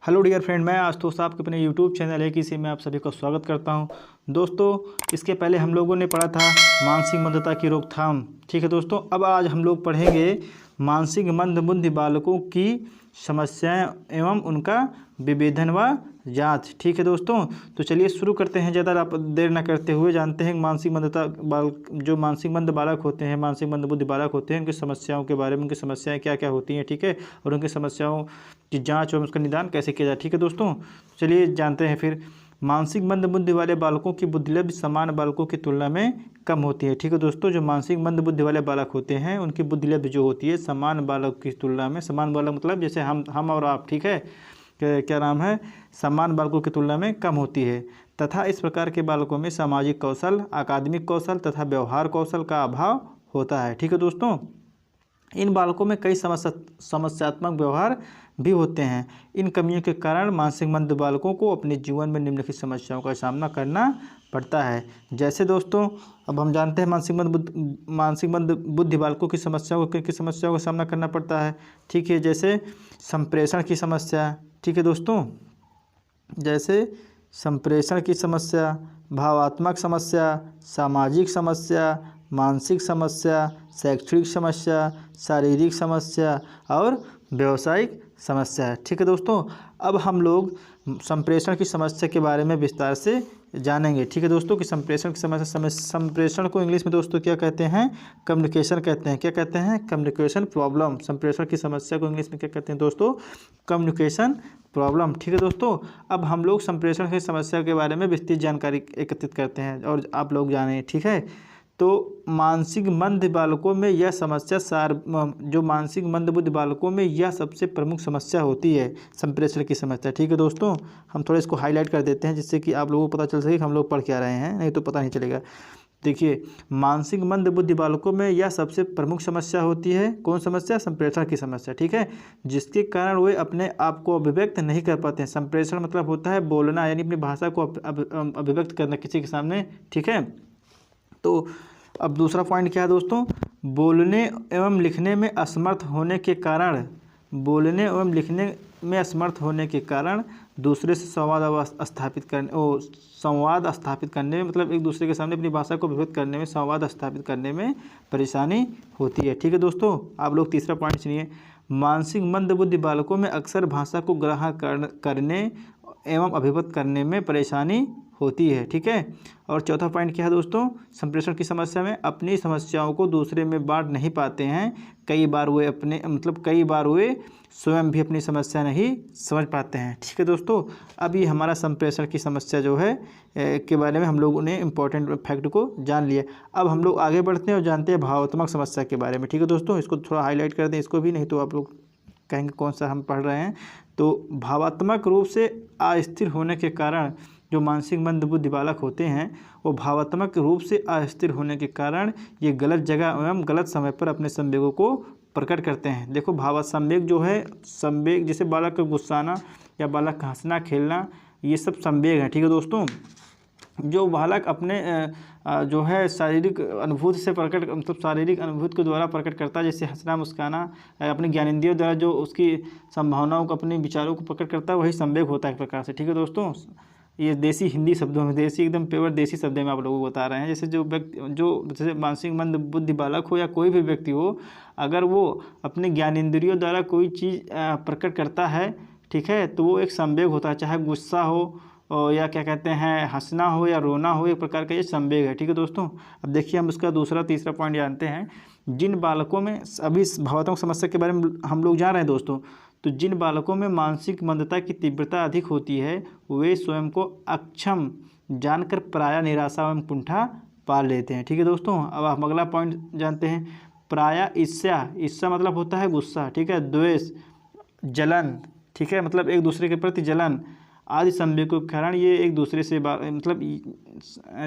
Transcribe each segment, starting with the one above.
Hello dear friend, मैं आशुतोष आपके अपने यूट्यूब चैनल है किसी में आप सभी का स्वागत करता हूं। दोस्तों, इसके पहले हम लोगों ने पढ़ा था मानसिक मंदता की रोकथाम। ठीक है दोस्तों, अब आज हम लोग पढ़ेंगे मानसिक मंदबुद्धि बालकों की समस्याएं एवं उनका विभेदन व जांच। ठीक है दोस्तों, तो चलिए शुरू करते हैं। ज़्यादा देर न करते हुए जानते हैं मानसिक मंदता जो मानसिक मंद बालक होते हैं, मानसिक मंदबुद्धि बालक होते हैं, उनकी समस्याओं के बारे में, उनकी समस्याएं क्या क्या होती हैं। ठीक है, और उनकी समस्याओं की जांच और उसका निदान कैसे किया जाए। ठीक है दोस्तों, चलिए जानते हैं फिर। मानसिक मंदबुद्धि वाले बालकों की बुद्धिलब्धि सामान्य बालकों की तुलना में कम होती है। ठीक है दोस्तों, जो मानसिक मंदबुद्धि वाले बालक होते हैं उनकी बुद्धिलब्धि जो होती है सामान्य बालक की तुलना में, सामान्य बालक मतलब जैसे हम और आप, ठीक है, क्या नाम है, सामान्य बालकों की तुलना में कम होती है। तथा इस प्रकार के बालकों में सामाजिक कौशल, अकादमिक कौशल तथा व्यवहार कौशल का अभाव होता है। ठीक है दोस्तों, इन बालकों में कई समस्यात्मक व्यवहार भी होते हैं। इन कमियों के कारण मानसिक मंद बालकों को अपने जीवन में निम्नलिखित समस्याओं का सामना करना पड़ता है। जैसे दोस्तों, अब हम जानते हैं मानसिक मंद बुद्धि बालकों की समस्याओं का सामना करना पड़ता है। ठीक है, जैसे संप्रेषण की समस्या। ठीक है दोस्तों, जैसे संप्रेषण की समस्या, भावात्मक समस्या, सामाजिक समस्या, मानसिक समस्या, शैक्षणिक समस्या, शारीरिक समस्या और व्यवसायिक समस्या। ठीक है दोस्तों, अब हम लोग संप्रेषण की समस्या के बारे में विस्तार से जानेंगे। ठीक है दोस्तों, कि संप्रेषण की समस्या, संप्रेषण को इंग्लिश में दोस्तों क्या कहते हैं, कम्युनिकेशन कहते हैं। क्या कहते हैं, कम्युनिकेशन प्रॉब्लम। संप्रेषण की समस्या को इंग्लिश में क्या कहते हैं दोस्तों, कम्युनिकेशन प्रॉब्लम। ठीक है दोस्तों, अब हम लोग संप्रेषण की समस्या के बारे में विस्तृत जानकारी एकत्रित करते हैं और आप लोग जानें। ठीक है, तो मानसिक मंद बालकों में यह समस्या जो मानसिक मंदबुद्धि बालकों में यह सबसे प्रमुख समस्या होती है, संप्रेषण की समस्या। ठीक है दोस्तों, हम थोड़ा इसको हाईलाइट कर देते हैं जिससे कि आप लोगों को पता चल सके कि हम लोग पढ़ क्या रहे हैं, नहीं तो पता नहीं चलेगा। देखिए, मानसिक मंदबुद्धि बालकों में यह सबसे प्रमुख समस्या होती है। कौन समस्या, संप्रेषण की समस्या। ठीक है, जिसके कारण वे अपने आप को अभिव्यक्त नहीं कर पाते हैं। संप्रेषण मतलब होता है बोलना, यानी अपनी भाषा को अभिव्यक्त करना किसी के सामने। ठीक है, तो अब दूसरा पॉइंट क्या है दोस्तों, बोलने एवं लिखने में असमर्थ होने के कारण, बोलने एवं लिखने में असमर्थ होने के कारण दूसरे से संवाद स्थापित करने में, मतलब एक दूसरे के सामने अपनी भाषा को अभिव्यक्त करने में, संवाद स्थापित करने में परेशानी होती है। ठीक है दोस्तों, आप लोग तीसरा पॉइंट सुनिए। मानसिक मंदबुद्धि बालकों में अक्सर भाषा को ग्रहण करने एवं अभिव्यक्त करने में परेशानी होती है। ठीक है, और चौथा पॉइंट क्या है दोस्तों, संप्रेषण की समस्या में अपनी समस्याओं को दूसरे में बांट नहीं पाते हैं। कई बार वे स्वयं भी अपनी समस्या नहीं समझ पाते हैं। ठीक है दोस्तों, अब ये हमारा संप्रेषण की समस्या जो है के बारे में हम लोगों ने इम्पोर्टेंट फैक्ट को जान लिया। अब हम लोग आगे बढ़ते हैं और जानते हैं भावात्मक समस्या के बारे में। ठीक है दोस्तों, इसको थोड़ा हाईलाइट कर दें, इसको भी, नहीं तो आप लोग कहेंगे कौन सा हम पढ़ रहे हैं। तो भावात्मक रूप से अस्थिर होने के कारण जो मानसिक मंदबुद्धि बालक होते हैं वो भावात्मक रूप से अस्थिर होने के कारण ये गलत जगह एवं गलत समय पर अपने संवेगों को प्रकट करते हैं। देखो, संवेग जो है, संवेग जैसे बालक का गुस्साना या बालक का हंसना खेलना, ये सब संवेग हैं। ठीक है दोस्तों, जो बालक अपने जो है शारीरिक अनुभूति से प्रकट, मतलब शारीरिक अनुभूति के द्वारा प्रकट करता है, जैसे हंसना मुस्काना, अपने ज्ञानेंद्रियों द्वारा जो उसकी संभावनाओं को, अपने विचारों को प्रकट करता है, वही संवेग होता है एक प्रकार से। ठीक है दोस्तों, ये देसी हिंदी शब्दों में, देसी एकदम प्योर देसी शब्दों में आप लोगों को बता रहे हैं। जैसे जैसे मानसिक मंद बुद्धि बालक हो या कोई भी व्यक्ति हो, अगर वो अपने ज्ञानेंद्रियों द्वारा कोई चीज़ प्रकट करता है, ठीक है, तो वो एक संवेग होता है, चाहे गुस्सा हो या क्या कहते हैं हंसना हो या रोना हो, एक प्रकार का ये संवेग है। ठीक है दोस्तों, अब देखिए हम उसका दूसरा तीसरा पॉइंट जानते हैं। जिन बालकों में, अभी भावात्मक समस्या के बारे में हम लोग जान रहे हैं दोस्तों, तो जिन बालकों में मानसिक मंदता की तीव्रता अधिक होती है वे स्वयं को अक्षम जानकर प्रायः निराशा एवं कुंठा पाल लेते हैं। ठीक है दोस्तों, अब हम अगला पॉइंट जानते हैं। प्रायः ईर्ष्या मतलब होता है गुस्सा, ठीक है, द्वेष, जलन, ठीक है, मतलब एक दूसरे के प्रति जलन आदि संवेगों के कारण ये एक दूसरे से मतलब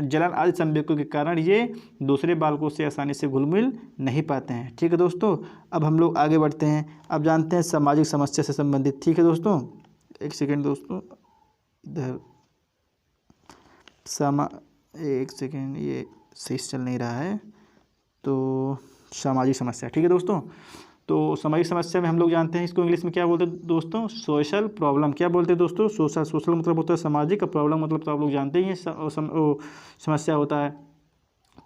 जलन आदि संवेगों के कारण ये दूसरे बालकों से आसानी से घुल मिल नहीं पाते हैं। ठीक है दोस्तों, अब हम लोग आगे बढ़ते हैं। अब जानते हैं सामाजिक समस्या से संबंधित। ठीक है दोस्तों, एक सेकेंड दोस्तों, इधर एक सेकेंड, ये सही चल नहीं रहा है, तो सामाजिक समस्या। ठीक है दोस्तों, तो सामाजिक समस्या में हम लोग जानते हैं इसको इंग्लिश में क्या बोलते हैं दोस्तों, सोशल प्रॉब्लम। क्या बोलते हैं दोस्तों, सोशल मतलब होता है सामाजिक, और प्रॉब्लम मतलब तो आप लोग जानते ही हैं समस्या होता है।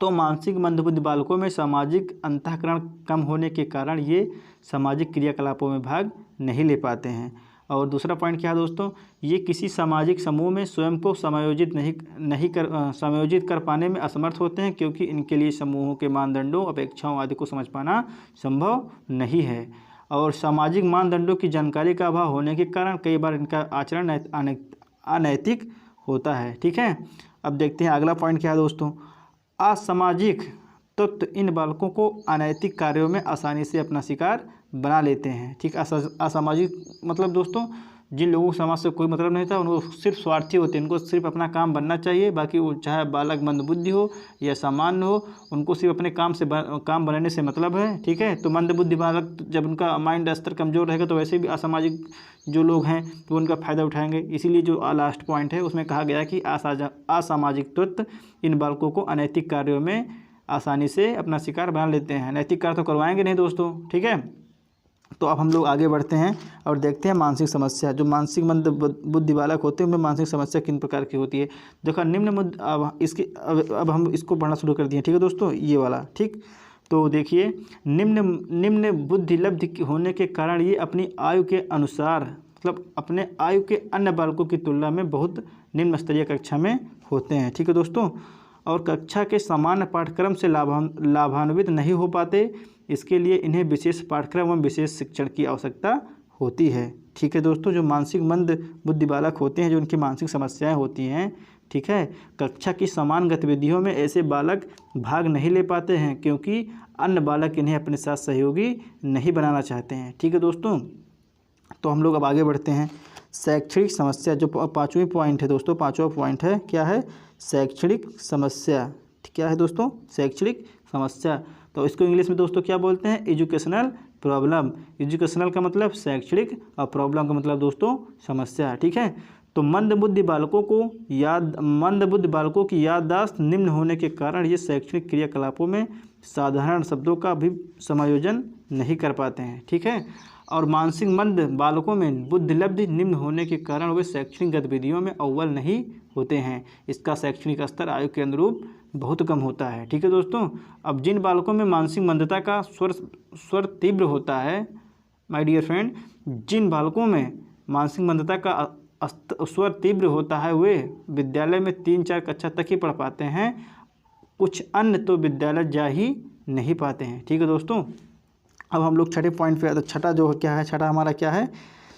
तो मानसिक मंदबुद्धि बालकों में सामाजिक अंतःकरण कम होने के कारण ये सामाजिक क्रियाकलापों में भाग नहीं ले पाते हैं। और दूसरा पॉइंट क्या है दोस्तों, ये किसी सामाजिक समूह में स्वयं को समायोजित कर पाने में असमर्थ होते हैं, क्योंकि इनके लिए समूहों के मानदंडों, अपेक्षाओं आदि को समझ पाना संभव नहीं है। और सामाजिक मानदंडों की जानकारी का अभाव होने के कारण कई बार इनका आचरण अनैतिक होता है। ठीक है, अब देखते हैं अगला पॉइंट क्या है दोस्तों, असामाजिक तत्व इन बालकों को अनैतिक कार्यों में आसानी से अपना शिकार बना लेते हैं। ठीक, असामाजिक मतलब दोस्तों जिन लोगों को समाज से कोई मतलब नहीं था, उनको सिर्फ स्वार्थी होते हैं, उनको सिर्फ अपना काम बनना चाहिए, बाकी वो चाहे बालक मंदबुद्धि हो या सामान्य हो, उनको सिर्फ अपने काम बनाने से मतलब है। ठीक है, तो मंदबुद्धि बालक जब उनका माइंड स्तर कमज़ोर रहेगा तो वैसे भी असामाजिक जो लोग हैं तो उनका फ़ायदा उठाएंगे। इसीलिए जो लास्ट पॉइंट है उसमें कहा गया कि असामाजिक तत्व इन बालकों को अनैतिक कार्यों में आसानी से अपना शिकार बना लेते हैं। नैतिक कार्य तो करवाएंगे नहीं दोस्तों। ठीक है, तो अब हम लोग आगे बढ़ते हैं और देखते हैं मानसिक समस्या। जो मानसिक मंद बुद्धि बालक होते हैं उनमें मानसिक समस्या किन प्रकार की होती है। देखो अब हम इसको पढ़ना शुरू कर दिए। ठीक है दोस्तों, ये वाला। ठीक, तो देखिए निम्न बुद्धि लब्धि होने के कारण ये अपनी आयु के अनुसार मतलब अपने आयु के अन्य बालकों की तुलना में बहुत निम्न स्तरीय कक्षा में होते हैं। ठीक है दोस्तों, और कक्षा के सामान्य पाठ्यक्रम से लाभान्वित नहीं हो पाते। इसके लिए इन्हें विशेष पाठ्यक्रम एवं विशेष शिक्षण की आवश्यकता होती है। ठीक है दोस्तों, जो मानसिक मंद बुद्धि बालक होते हैं, जो उनकी मानसिक समस्याएं होती हैं, ठीक है, कक्षा की समान गतिविधियों में ऐसे बालक भाग नहीं ले पाते हैं, क्योंकि अन्य बालक इन्हें अपने साथ सहयोगी नहीं बनाना चाहते हैं। ठीक है दोस्तों, तो हम लोग अब आगे बढ़ते हैं। शैक्षणिक समस्या जो पाँचवीं पॉइंट है दोस्तों, पाँचवा पॉइंट है, क्या है, शैक्षणिक समस्या। क्या है दोस्तों, शैक्षणिक समस्या। तो इसको इंग्लिश में दोस्तों क्या बोलते हैं, एजुकेशनल प्रॉब्लम। एजुकेशनल का मतलब शैक्षणिक और प्रॉब्लम का मतलब दोस्तों समस्या। ठीक है, तो मंदबुद्धि बालकों की याददाश्त निम्न होने के कारण ये शैक्षणिक क्रियाकलापों में साधारण शब्दों का भी समायोजन नहीं कर पाते हैं। ठीक है, और मानसिक मंद बालकों में बुद्धिलब्धि निम्न होने के कारण वे शैक्षणिक गतिविधियों में अव्वल नहीं होते हैं। इसका शैक्षणिक स्तर आयु के अनुरूप बहुत कम होता है। ठीक है दोस्तों, अब जिन बालकों में मानसिक मंदता का स्वर तीव्र होता है, माय डियर फ्रेंड, जिन बालकों में मानसिक मंदता का स्वर तीव्र होता है वे विद्यालय में 3-4 कक्षा तक ही पढ़ पाते हैं। कुछ अन्य तो विद्यालय जा ही नहीं पाते हैं। ठीक है दोस्तों, अब हम लोग छठे पॉइंट पे, तो छठा जो क्या है, छठा हमारा क्या है,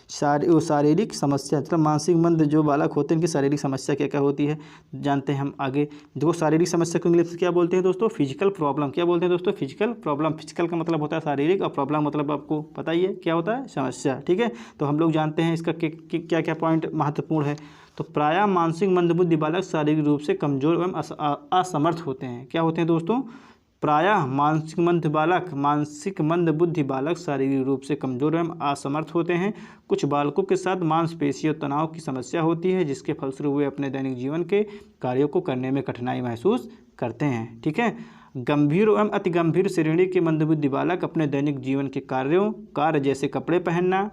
शारीरिक समस्या। मतलब मानसिक मंद जो बालक होते हैं इनकी शारीरिक समस्या क्या क्या होती है जानते हैं हम आगे। देखो शारीरिक समस्या को इंग्लिश में क्या बोलते हैं दोस्तों, फिजिकल प्रॉब्लम। क्या बोलते हैं दोस्तों, फिजिकल प्रॉब्लम। फिजिकल का मतलब होता है शारीरिक, और प्रॉब्लम मतलब आपको पता ही है क्या होता है, समस्या। ठीक है, तो हम लोग जानते हैं इसका क्या क्या पॉइंट महत्वपूर्ण है। तो प्रायः मानसिक मंदबुद्धि बालक शारीरिक रूप से कमजोर एवं असमर्थ होते हैं। क्या होते हैं दोस्तों, प्रायः मानसिक मंद बुद्धि बालक शारीरिक रूप से कमजोर एवं असमर्थ होते हैं। कुछ बालकों के साथ मांसपेशी और तनाव की समस्या होती है, जिसके फलस्वरूप वे अपने दैनिक जीवन के कार्यों को करने में कठिनाई महसूस करते हैं। ठीक है, गंभीर एवं अति गंभीर श्रेणी के मंदबुद्धि बालक अपने दैनिक जीवन के कार्य जैसे कपड़े पहनना,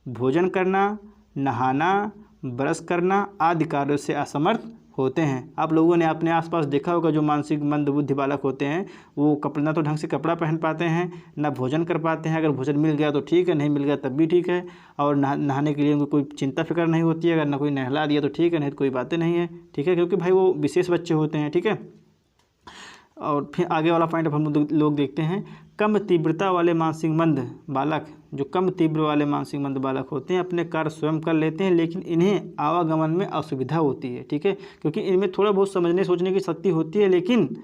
भोजन करना, नहाना, ब्रश करना आदि कार्यों से असमर्थ होते हैं। आप लोगों ने अपने आसपास देखा होगा जो मानसिक मंदबुद्धि बालक होते हैं वो ना तो ढंग से कपड़ा पहन पाते हैं, ना भोजन कर पाते हैं। अगर भोजन मिल गया तो ठीक है, नहीं मिल गया तब भी ठीक है। और नहाने के लिए उनको कोई चिंता फिक्र नहीं होती है। अगर ना कोई नहला दिया तो ठीक है, नहीं तो कोई बातें नहीं है। ठीक है, क्योंकि भाई वो विशेष बच्चे होते हैं। ठीक है, और फिर आगे वाला पॉइंट हम लोग देखते हैं। कम तीव्रता वाले मानसिक मंद बालक, जो कम तीव्र वाले मानसिक मंद बालक होते हैं अपने कार्य स्वयं कर लेते हैं, लेकिन इन्हें आवागमन में असुविधा होती है। ठीक है, क्योंकि इनमें थोड़ा बहुत समझने सोचने की शक्ति होती है, लेकिन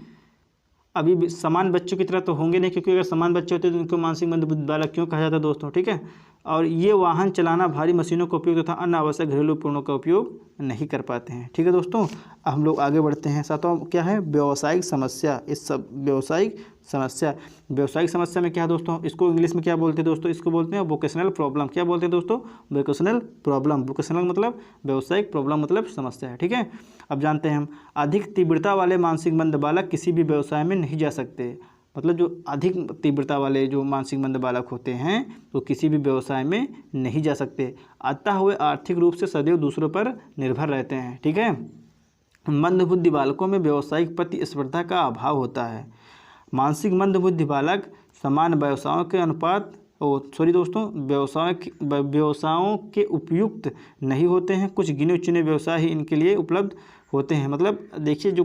अभी समान बच्चों की तरह तो होंगे नहीं, क्योंकि अगर समान बच्चे होते तो उनको मानसिक मंद बालक क्यों कहा जाता है दोस्तों। ठीक है, और ये वाहन चलाना, भारी मशीनों का उपयोग तथा अन्य आवश्यक घरेलू उपकरणों का उपयोग नहीं कर पाते हैं। ठीक है दोस्तों, हम लोग आगे बढ़ते हैं। सातवां क्या है, व्यावसायिक समस्या। इस सब व्यावसायिक समस्या में क्या है दोस्तों, इसको इंग्लिश में क्या बोलते हैं दोस्तों, इसको बोलते हैं वोकेशनल प्रॉब्लम। क्या बोलते हैं दोस्तों, वोकेशनल प्रॉब्लम। वोकेशनल मतलब व्यावसायिक, प्रॉब्लम मतलब समस्या है। ठीक है, अब जानते हैं हम। अधिक तीव्रता वाले मानसिक मंद बालक किसी भी व्यवसाय में नहीं जा सकते। मतलब जो अधिक तीव्रता वाले जो मानसिक मंद बालक होते हैं तो किसी भी व्यवसाय में नहीं जा सकते, अतः वे आर्थिक रूप से सदैव दूसरों पर निर्भर रहते हैं। ठीक है। मंदबुद्धि बालकों में व्यवसायिक प्रतिस्पर्धा का अभाव होता है। मानसिक मंदबुद्धि बालक समान व्यवसायों के अनुपात दोस्तों व्यवसायों के उपयुक्त नहीं होते हैं। कुछ गिने चुने व्यवसाय ही इनके लिए उपलब्ध होते हैं। मतलब देखिए जो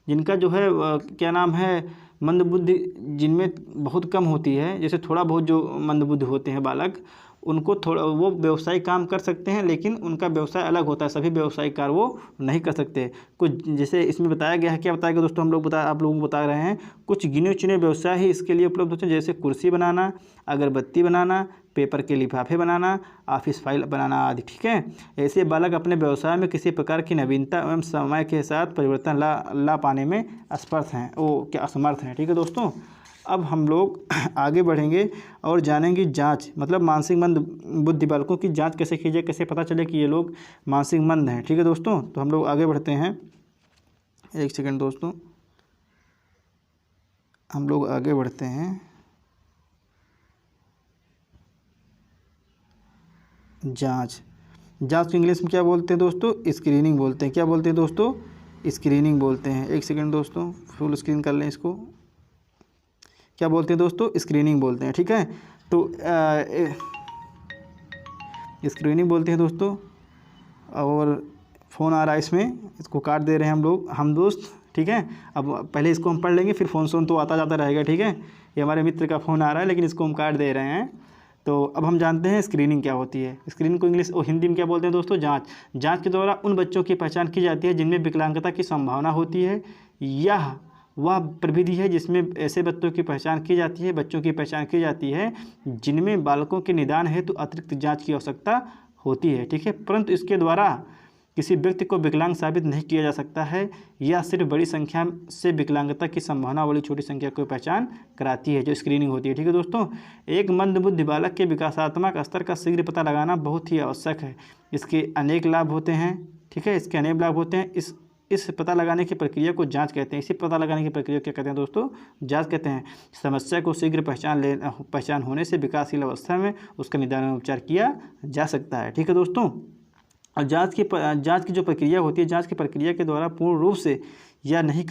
जिनका जो है क्या नाम है मंदबुद्धि जिनमें बहुत कम होती है, जैसे थोड़ा बहुत जो मंदबुद्धि होते हैं बालक, उनको थोड़ा वो व्यवसायिक काम कर सकते हैं, लेकिन उनका व्यवसाय अलग होता है, सभी व्यवसायिक कार्य वो नहीं कर सकते। कुछ जैसे इसमें बताया गया है, क्या बताया गया दोस्तों, आप लोगों को बता रहे हैं, कुछ गिने चुने व्यवसाय ही इसके लिए उपलब्ध होते हैं, जैसे कुर्सी बनाना, अगरबत्ती बनाना, पेपर के लिफाफे बनाना, ऑफिस फाइल बनाना आदि। ठीक है। ऐसे बालक अपने व्यवसाय में किसी प्रकार की नवीनता एवं समय के साथ परिवर्तन ला पाने में असमर्थ हैं। ठीक है दोस्तों। अब हम लोग आगे बढ़ेंगे और जानेंगे जांच, मतलब मानसिक मंद बुद्धि बालकों की जांच कैसे की जाए, कैसे पता चले कि ये लोग मानसिक मंद हैं। ठीक है दोस्तों। तो हम लोग आगे बढ़ते हैं, एक सेकंड दोस्तों, हम लोग आगे बढ़ते हैं। जांच को इंग्लिश में क्या बोलते हैं दोस्तों? स्क्रीनिंग बोलते हैं। क्या बोलते हैं दोस्तों? स्क्रीनिंग बोलते हैं। एक सेकंड दोस्तों, फुल स्क्रीन कर लें इसको। क्या बोलते हैं दोस्तों? स्क्रीनिंग बोलते हैं। ठीक है। तो स्क्रीनिंग बोलते हैं दोस्तों। और फ़ोन आ रहा है इसमें, इसको काट दे रहे हैं हम दोस्त। ठीक है। अब पहले इसको हम पढ़ लेंगे, फिर फ़ोन तो आता जाता रहेगा। ठीक है। ये हमारे मित्र का फ़ोन आ रहा है, लेकिन इसको हम काट दे रहे हैं। तो अब हम जानते हैं स्क्रीनिंग क्या होती है। स्क्रीनिंग को इंग्लिश और हिंदी में क्या बोलते हैं दोस्तों? जांच के द्वारा उन बच्चों की पहचान की जाती है जिनमें विकलांगता की संभावना होती है। यह वह प्रविधि है जिसमें ऐसे बच्चों की पहचान की जाती है जिनमें बालकों के निदान हेतु अतिरिक्त जांच की आवश्यकता होती है। ठीक है। परंतु इसके द्वारा किसी व्यक्ति को विकलांग साबित नहीं किया जा सकता है। यह सिर्फ बड़ी संख्या से विकलांगता की संभावना वाली छोटी संख्या को पहचान कराती है, जो स्क्रीनिंग होती है। ठीक है दोस्तों। एक मंदबुद्धि बालक के विकासात्मक स्तर का शीघ्र पता लगाना बहुत ही आवश्यक है। इसके अनेक लाभ होते हैं। ठीक है। इसके अनेक लाभ होते हैं। इस पता लगाने की प्रक्रिया को जांच कहते हैं। इसी पता लगाने की प्रक्रिया क्या कहते हैं दोस्तों? जांच कहते हैं। समस्या को शीघ्र पहचान होने से विकासशील अवस्था में उसका निदान और उपचार किया जा सकता है। ठीक है दोस्तों। और जांच की जो प्रक्रिया होती है, जांच की प्रक्रिया के द्वारा पूर्ण रूप से यह नहीं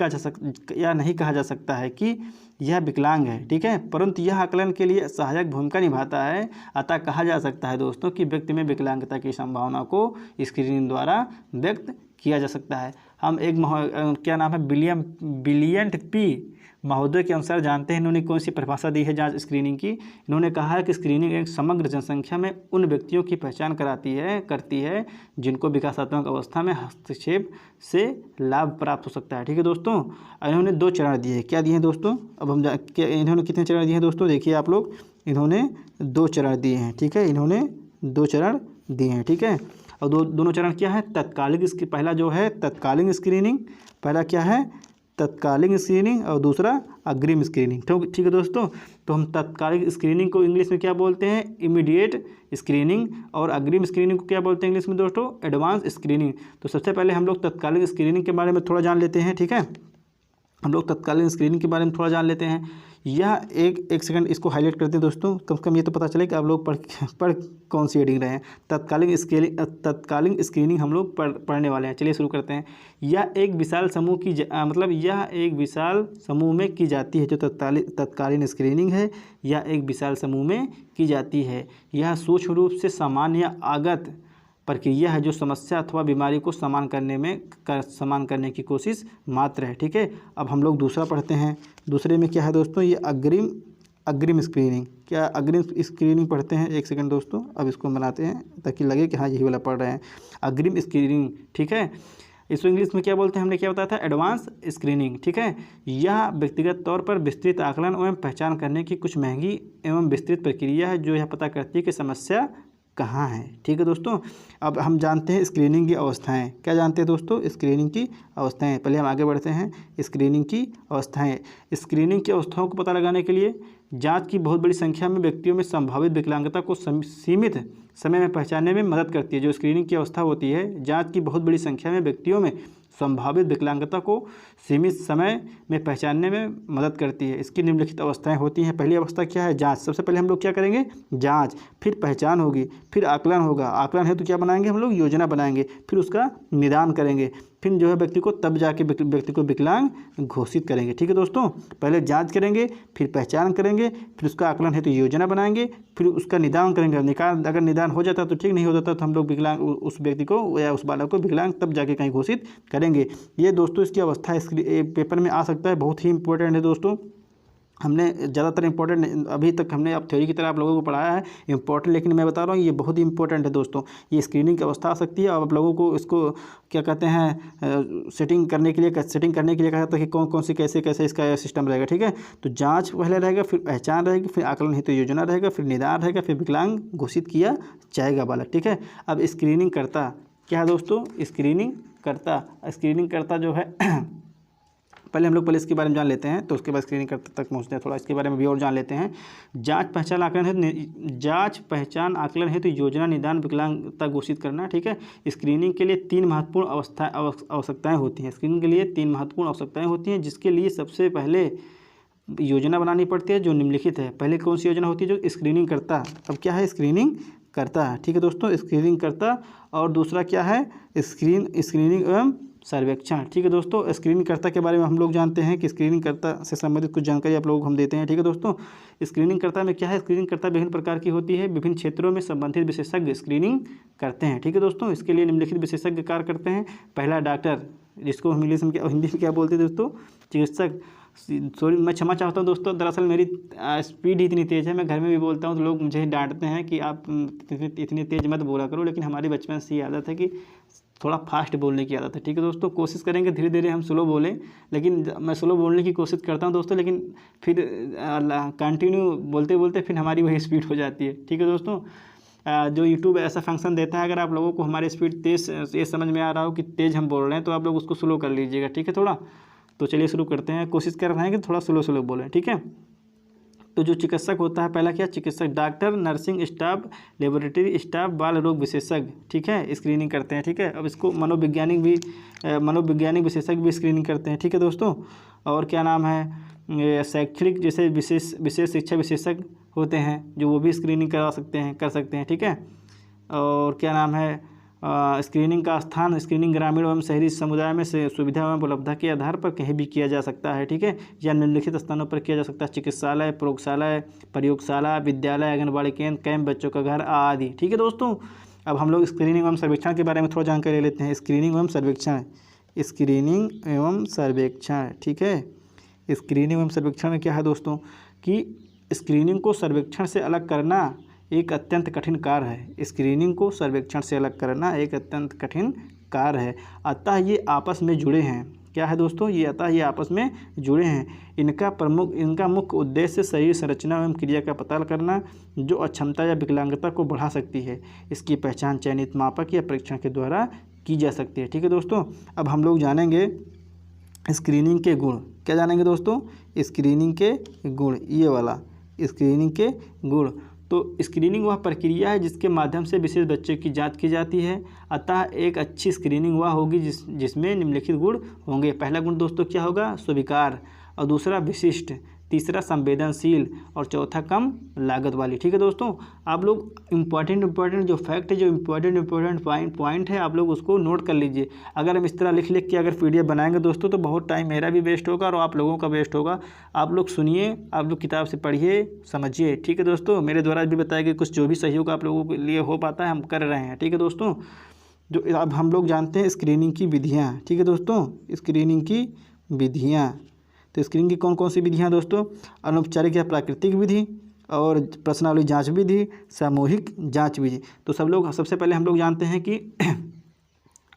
कहा जा सकता है कि यह विकलांग है। ठीक है। परंतु यह आकलन के लिए सहायक भूमिका निभाता है। अतः कहा जा सकता है दोस्तों कि व्यक्ति में विकलांगता की संभावना को स्क्रीनिंग द्वारा व्यक्त किया जा सकता है। हम एक क्या नाम है बिलियंट पी महोदय के अनुसार जानते हैं इन्होंने कौन सी परिभाषा दी है जांच स्क्रीनिंग की। इन्होंने कहा है कि स्क्रीनिंग एक समग्र जनसंख्या में उन व्यक्तियों की पहचान करती है जिनको विकासात्मक अवस्था में हस्तक्षेप से लाभ प्राप्त हो सकता है। ठीक है दोस्तों। इन्होंने 2 चरण दिए। क्या दिए हैं दोस्तों? अब हम इन्होंने कितने चरण दिए हैं दोस्तों? देखिए आप लोग, इन्होंने 2 चरण दिए हैं। ठीक है। इन्होंने 2 चरण दिए हैं। ठीक है। और दोनों चरण क्या है? तत्कालिक पहला जो है तत्कालीन स्क्रीनिंग, पहला क्या है? तत्कालीन स्क्रीनिंग, और दूसरा अग्रिम स्क्रीनिंग। ठीक है दोस्तों। तो हम तत्कालिक स्क्रीनिंग को इंग्लिश में क्या बोलते हैं? Immediate screening. और अग्रिम स्क्रीनिंग को क्या बोलते हैं इंग्लिश में दोस्तों? Advance screening. तो सबसे पहले हम लोग तत्कालिक स्क्रीनिंग के बारे में थोड़ा जान लेते हैं। ठीक है। हम लोग तत्कालीन स्क्रीनिंग के बारे में थोड़ा जान लेते हैं। यह एक सेकंड इसको हाईलाइट करते हैं दोस्तों, कम से कम ये तो पता चले कि आप लोग पढ़ कौन सी हेडिंग रहे हैं। तत्कालीन स्क्रीनिंग हम लोग पढ़ने वाले हैं। चलिए शुरू करते हैं। यह एक विशाल समूह में की जाती है। जो तत्कालीन स्क्रीनिंग है, यह एक विशाल समूह में की जाती है। यह सूक्ष्म रूप से सामान्य या आगत प्रक्रिया है जो समस्या अथवा बीमारी को समान करने की कोशिश मात्र है। ठीक है। अब हम लोग दूसरा पढ़ते हैं। दूसरे में क्या है दोस्तों? ये अग्रिम स्क्रीनिंग। क्या अग्रिम स्क्रीनिंग पढ़ते हैं? एक सेकंड दोस्तों, अब इसको बनाते हैं ताकि लगे कि हाँ यही वाला पढ़ रहे हैं। अग्रिम स्क्रीनिंग। ठीक है। इसको इंग्लिश में क्या बोलते हैं? हमने क्या बताया था? Advance screening. ठीक है। यह व्यक्तिगत तौर पर विस्तृत आकलन एवं पहचान करने की कुछ महंगी एवं विस्तृत प्रक्रिया है जो यह पता करती है कि समस्या कहाँ है। ठीक है दोस्तों। अब हम जानते हैं स्क्रीनिंग की अवस्थाएं। क्या जानते हैं दोस्तों? स्क्रीनिंग की अवस्थाएं। पहले हम आगे बढ़ते हैं। स्क्रीनिंग की अवस्थाएं। स्क्रीनिंग की अवस्थाओं को पता लगाने के लिए जांच की बहुत बड़ी संख्या में व्यक्तियों में संभावित विकलांगता को सीमित समय में पहचानने में मदद करती है। जो स्क्रीनिंग की अवस्था होती है, जांच की बहुत बड़ी संख्या में व्यक्तियों में संभावित विकलांगता को सीमित समय में पहचानने में मदद करती है। इसकी निम्नलिखित अवस्थाएं होती हैं। पहली अवस्था क्या है? जांच। सबसे पहले हम लोग क्या करेंगे? जांच, फिर पहचान होगी, फिर आकलन होगा। आकलन है तो क्या बनाएंगे हम लोग? योजना बनाएंगे, फिर उसका निदान करेंगे, फिर जो है व्यक्ति को तब जाके व्यक्ति को विकलांग घोषित करेंगे। ठीक है दोस्तों, पहले जांच करेंगे, फिर पहचान करेंगे, फिर उसका आकलन है तो योजना बनाएंगे, फिर उसका निदान करेंगे। अगर निदान हो जाता तो ठीक, नहीं हो जाता तो हम लोग विकलांग उस व्यक्ति को या उस बालक को विकलांग तब जाके कहीं घोषित करेंगे। ये दोस्तों इसकी अवस्था पेपर में आ सकता है, बहुत ही इंपॉर्टेंट है दोस्तों। हमने ज़्यादातर इंपॉर्टेंट अभी तक हमने अब थ्योरी की तरह आप लोगों को पढ़ाया है इंपॉर्टेंट, लेकिन मैं बता रहा हूँ ये बहुत ही इंपॉर्टेंट है दोस्तों। ये स्क्रीनिंग की अवस्था आ सकती है और आप लोगों को इसको क्या कहते हैं सेटिंग करने के लिए कहा जाता है कि कौन कौन सी कैसे कैसे इसका सिस्टम रहेगा। ठीक है, तो जांच पहले रहेगा, फिर पहचान रहेगी, फिर आकलन हेतु योजना रहेगा, फिर निदान रहेगा, फिर विकलांग घोषित किया जाएगा बालक। ठीक है, अब स्क्रीनिंग करता क्या है दोस्तों? स्क्रीनिंग करता जो है पहले हम लोग इसके बारे में जान लेते हैं, तो उसके बाद स्क्रीनिंग करते तक पहुँचते हैं। थोड़ा इसके बारे में भी और जान लेते हैं। जांच पहचान आकलन है तो योजना निदान विकलांगता घोषित करना। ठीक है, स्क्रीनिंग के लिए 3 महत्वपूर्ण आवश्यकताएं होती हैं। स्क्रीनिंग के लिए 3 महत्वपूर्ण आवश्यकताएं होती हैं, जिसके लिए सबसे पहले योजना बनानी पड़ती है जो निम्नलिखित है। पहले कौन सी योजना होती है? जो स्क्रीनिंग करता। अब क्या है? स्क्रीनिंग करता। ठीक है दोस्तों, स्क्रीनिंग करता। और दूसरा क्या है? स्क्रीनिंग एवं सर्वेक्षण। ठीक है दोस्तों, स्क्रीनिंग कर्ता के बारे में हम लोग जानते हैं कि स्क्रीनिंग कर्ता से संबंधित कुछ जानकारी आप लोगों को हम देते हैं। ठीक है दोस्तों, स्क्रीनिंग कर्ता में क्या है? स्क्रीनिंग कर्ता विभिन्न प्रकार की होती है, विभिन्न क्षेत्रों में संबंधित विशेषज्ञ स्क्रीनिंग करते हैं। ठीक है दोस्तों, इसके लिए निम्नलिखित विशेषज्ञ कार्य करते हैं। पहला डॉक्टर, जिसको हम इंग्लिश में हिंदी में क्या बोलते हैं दोस्तों? चिकित्सक। सॉरी, मैं क्षमा चाहता हूँ दोस्तों, दरअसल मेरी स्पीड ही इतनी तेज़ है, मैं घर में भी बोलता हूँ तो लोग मुझे डांटते हैं कि आप इतनी तेज़ मत बोला करो, लेकिन हमारी बचपन से ये आदत है कि थोड़ा फास्ट बोलने की आदत है। ठीक है दोस्तों, कोशिश करेंगे धीरे धीरे हम स्लो बोलें, लेकिन मैं स्लो बोलने की कोशिश करता हूं दोस्तों, लेकिन फिर कंटिन्यू बोलते बोलते फिर हमारी वही स्पीड हो जाती है। ठीक है दोस्तों, जो यूट्यूब ऐसा फंक्शन देता है, अगर आप लोगों को हमारी स्पीड तेज़ ये समझ में आ रहा हो कि तेज़ हम बोल रहे हैं तो आप लोग उसको स्लो कर लीजिएगा। ठीक है, थोड़ा तो चलिए शुरू करते हैं। कोशिश कर रहे हैं कि थोड़ा स्लो बोलें। ठीक है, तो जो चिकित्सक होता है, पहला क्या? चिकित्सक, doctor, nursing staff, laboratory staff, बाल रोग विशेषज्ञ। ठीक है, स्क्रीनिंग करते हैं। ठीक है, अब इसको मनोवैज्ञानिक विशेषज्ञ भी स्क्रीनिंग करते हैं। ठीक है दोस्तों, और क्या नाम है? शैक्षणिक जैसे विशेष शिक्षा विशेषज्ञ होते हैं जो वो भी स्क्रीनिंग कर सकते हैं। ठीक है, और क्या नाम है? स्क्रीनिंग का स्थान, स्क्रीनिंग ग्रामीण एवं शहरी समुदाय में से सुविधा एवं उपलब्धता के आधार पर कहीं भी किया जा सकता है। ठीक है, या निम्नलिखित स्थानों पर किया जा सकता है: चिकित्सालय, प्रयोगशाला, विद्यालय, आंगनबाड़ी केंद्र, कैंप, बच्चों का घर आदि। ठीक है दोस्तों, अब हम लोग स्क्रीनिंग एवं सर्वेक्षण के बारे में थोड़ा जानकारी ले लेते हैं। स्क्रीनिंग एवं सर्वेक्षण। ठीक है, स्क्रीनिंग एवं सर्वेक्षण में क्या है दोस्तों कि स्क्रीनिंग को सर्वेक्षण से अलग करना एक अत्यंत कठिन कार्य है। स्क्रीनिंग को सर्वेक्षण से अलग करना एक अत्यंत कठिन कार्य है, अतः ये आपस में जुड़े हैं। क्या है दोस्तों? ये आपस में जुड़े हैं। इनका मुख्य उद्देश्य शरीर संरचना एवं क्रिया का पता करना जो अक्षमता या विकलांगता को बढ़ा सकती है। इसकी पहचान चयनित मापक या परीक्षण के द्वारा की जा सकती है। ठीक है दोस्तों, अब हम लोग जानेंगे स्क्रीनिंग के गुण। क्या जानेंगे दोस्तों? स्क्रीनिंग के गुण, ये वाला स्क्रीनिंग के गुण। तो स्क्रीनिंग वह प्रक्रिया है जिसके माध्यम से विशेष बच्चे की जांच की जाती है, अतः एक अच्छी स्क्रीनिंग वह होगी जिसमें निम्नलिखित गुण होंगे। पहला गुण दोस्तों क्या होगा? स्वीकार, और दूसरा विशिष्ट, तीसरा संवेदनशील, और चौथा कम लागत वाली। ठीक है दोस्तों, आप लोग इम्पॉर्टेंट जो फैक्ट है, जो इम्पॉर्टेंट पॉइंट है, आप लोग उसको नोट कर लीजिए। अगर हम इस तरह लिख के अगर PDF बनाएंगे दोस्तों तो बहुत टाइम मेरा भी वेस्ट होगा और आप लोगों का वेस्ट होगा। आप लोग सुनिए, आप लोग किताब से पढ़िए, समझिए। ठीक है दोस्तों, मेरे द्वारा भी बताया कि कुछ जो भी सहयोग आप लोगों के लिए हो पाता है हम कर रहे हैं। ठीक है दोस्तों, जो अब हम लोग जानते हैं स्क्रीनिंग की विधियाँ। ठीक है दोस्तों, स्क्रीनिंग की विधियाँ। तो स्क्रीनिंग की कौन कौन सी विधियाँ दोस्तों? अनौपचारिक या प्राकृतिक विधि, और प्रश्नावली जांच विधि, सामूहिक जांच विधि। तो सबसे पहले हम लोग जानते हैं कि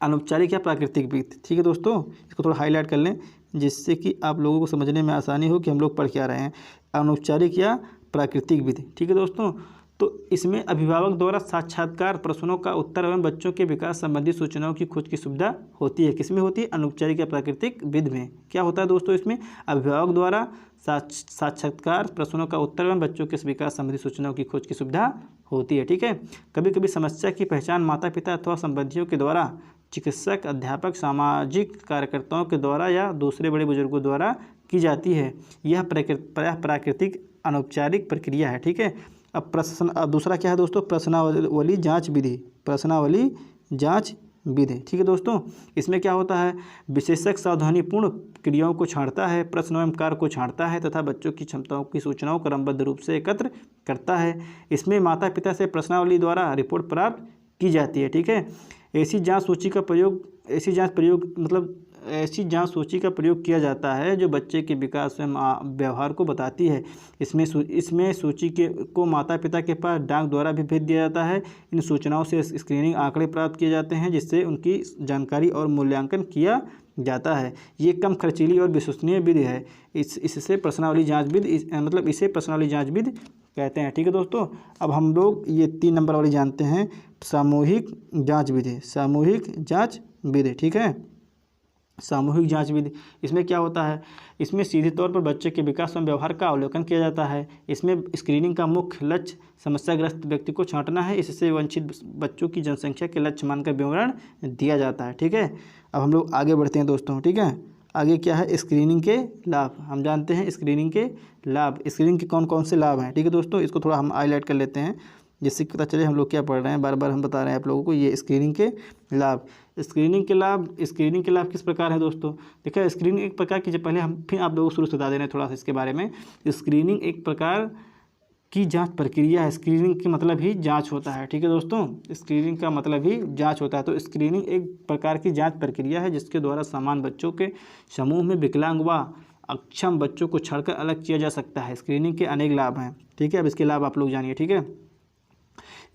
अनौपचारिक या प्राकृतिक विधि। ठीक है दोस्तों, इसको थोड़ा हाईलाइट कर लें जिससे कि आप लोगों को समझने में आसानी हो कि हम लोग पढ़ क्या रहे हैं। अनौपचारिक या प्राकृतिक विधि। ठीक है दोस्तों, तो इसमें अभिभावक द्वारा साक्षात्कार प्रश्नों का उत्तर एवं बच्चों के विकास संबंधी सूचनाओं की खोज की सुविधा होती है। किसमें होती है? अनौपचारिक या प्राकृतिक विधि में। क्या होता है दोस्तों? इसमें अभिभावक द्वारा साक्षात्कार प्रश्नों का उत्तर एवं बच्चों के विकास संबंधी सूचनाओं की खोज की सुविधा होती है। ठीक है, कभी कभी समस्या की पहचान माता पिता अथवा संबंधियों के द्वारा चिकित्सक, अध्यापक, सामाजिक कार्यकर्ताओं के द्वारा या दूसरे बड़े बुजुर्गों द्वारा की जाती है। यह प्राकृतिक अनौपचारिक प्रक्रिया है। ठीक है। अब दूसरा क्या है दोस्तों, प्रश्नावली जांच विधि। प्रश्नावली जांच विधि, ठीक है दोस्तों। इसमें क्या होता है, विशेषज्ञ सावधानीपूर्ण क्रियाओं को छांटता है, प्रश्न एवं कार्य को छांटता है तथा बच्चों की क्षमताओं की सूचनाओं क्रमबद्ध रूप से एकत्र करता है। इसमें माता पिता से प्रश्नावली द्वारा रिपोर्ट प्राप्त की जाती है। ठीक है। ऐसी जांच सूची का प्रयोग किया जाता है जो बच्चे के विकास एवं व्यवहार को बताती है। इसमें सूची को माता पिता के पास डाक द्वारा भी भेज दिया जाता है। इन सूचनाओं से स्क्रीनिंग आंकड़े प्राप्त किए जाते हैं जिससे उनकी जानकारी और मूल्यांकन किया जाता है। ये कम खर्चीली और विश्वसनीय विधि है। इसे प्रश्नावली जांच विधि कहते हैं। ठीक है दोस्तों। अब हम लोग ये 3 नंबर वाली जानते हैं, सामूहिक जांच विधि। सामूहिक जांच विधि, ठीक है। सामूहिक जांच विधि, इसमें क्या होता है, इसमें सीधे तौर पर बच्चे के विकास एवं व्यवहार का अवलोकन किया जाता है। इसमें स्क्रीनिंग का मुख्य लक्ष्य समस्याग्रस्त व्यक्ति को छांटना है। इससे वंचित बच्चों की जनसंख्या के लक्ष्य मानकर विवरण दिया जाता है। ठीक है। अब हम लोग आगे बढ़ते हैं दोस्तों। ठीक है। आगे क्या है, स्क्रीनिंग के लाभ। हम जानते हैं स्क्रीनिंग के लाभ। स्क्रीनिंग के कौन कौन से लाभ हैं, ठीक है दोस्तों। इसको थोड़ा हम हाईलाइट कर लेते हैं जिससे पता चले हम लोग क्या पढ़ रहे हैं। बार बार हम बता रहे हैं आप लोगों को ये स्क्रीनिंग के लाभ। स्क्रीनिंग के लाभ किस प्रकार है दोस्तों। देखिए स्क्रीनिंग एक प्रकार की, पहले हम फिर आप लोगों को शुरू से बता दे रहे हैं थोड़ा सा इसके बारे में। स्क्रीनिंग एक प्रकार की जांच प्रक्रिया है। स्क्रीनिंग के मतलब ही जांच होता है। ठीक है दोस्तों। स्क्रीनिंग का मतलब ही जांच होता है। तो स्क्रीनिंग एक प्रकार की जांच प्रक्रिया है जिसके द्वारा समान बच्चों के समूह में विकलांग व अक्षम बच्चों को छांटकर अलग किया जा सकता है। स्क्रीनिंग के अनेक लाभ हैं। ठीक है। अब इसके लाभ आप लोग जानिए। ठीक है।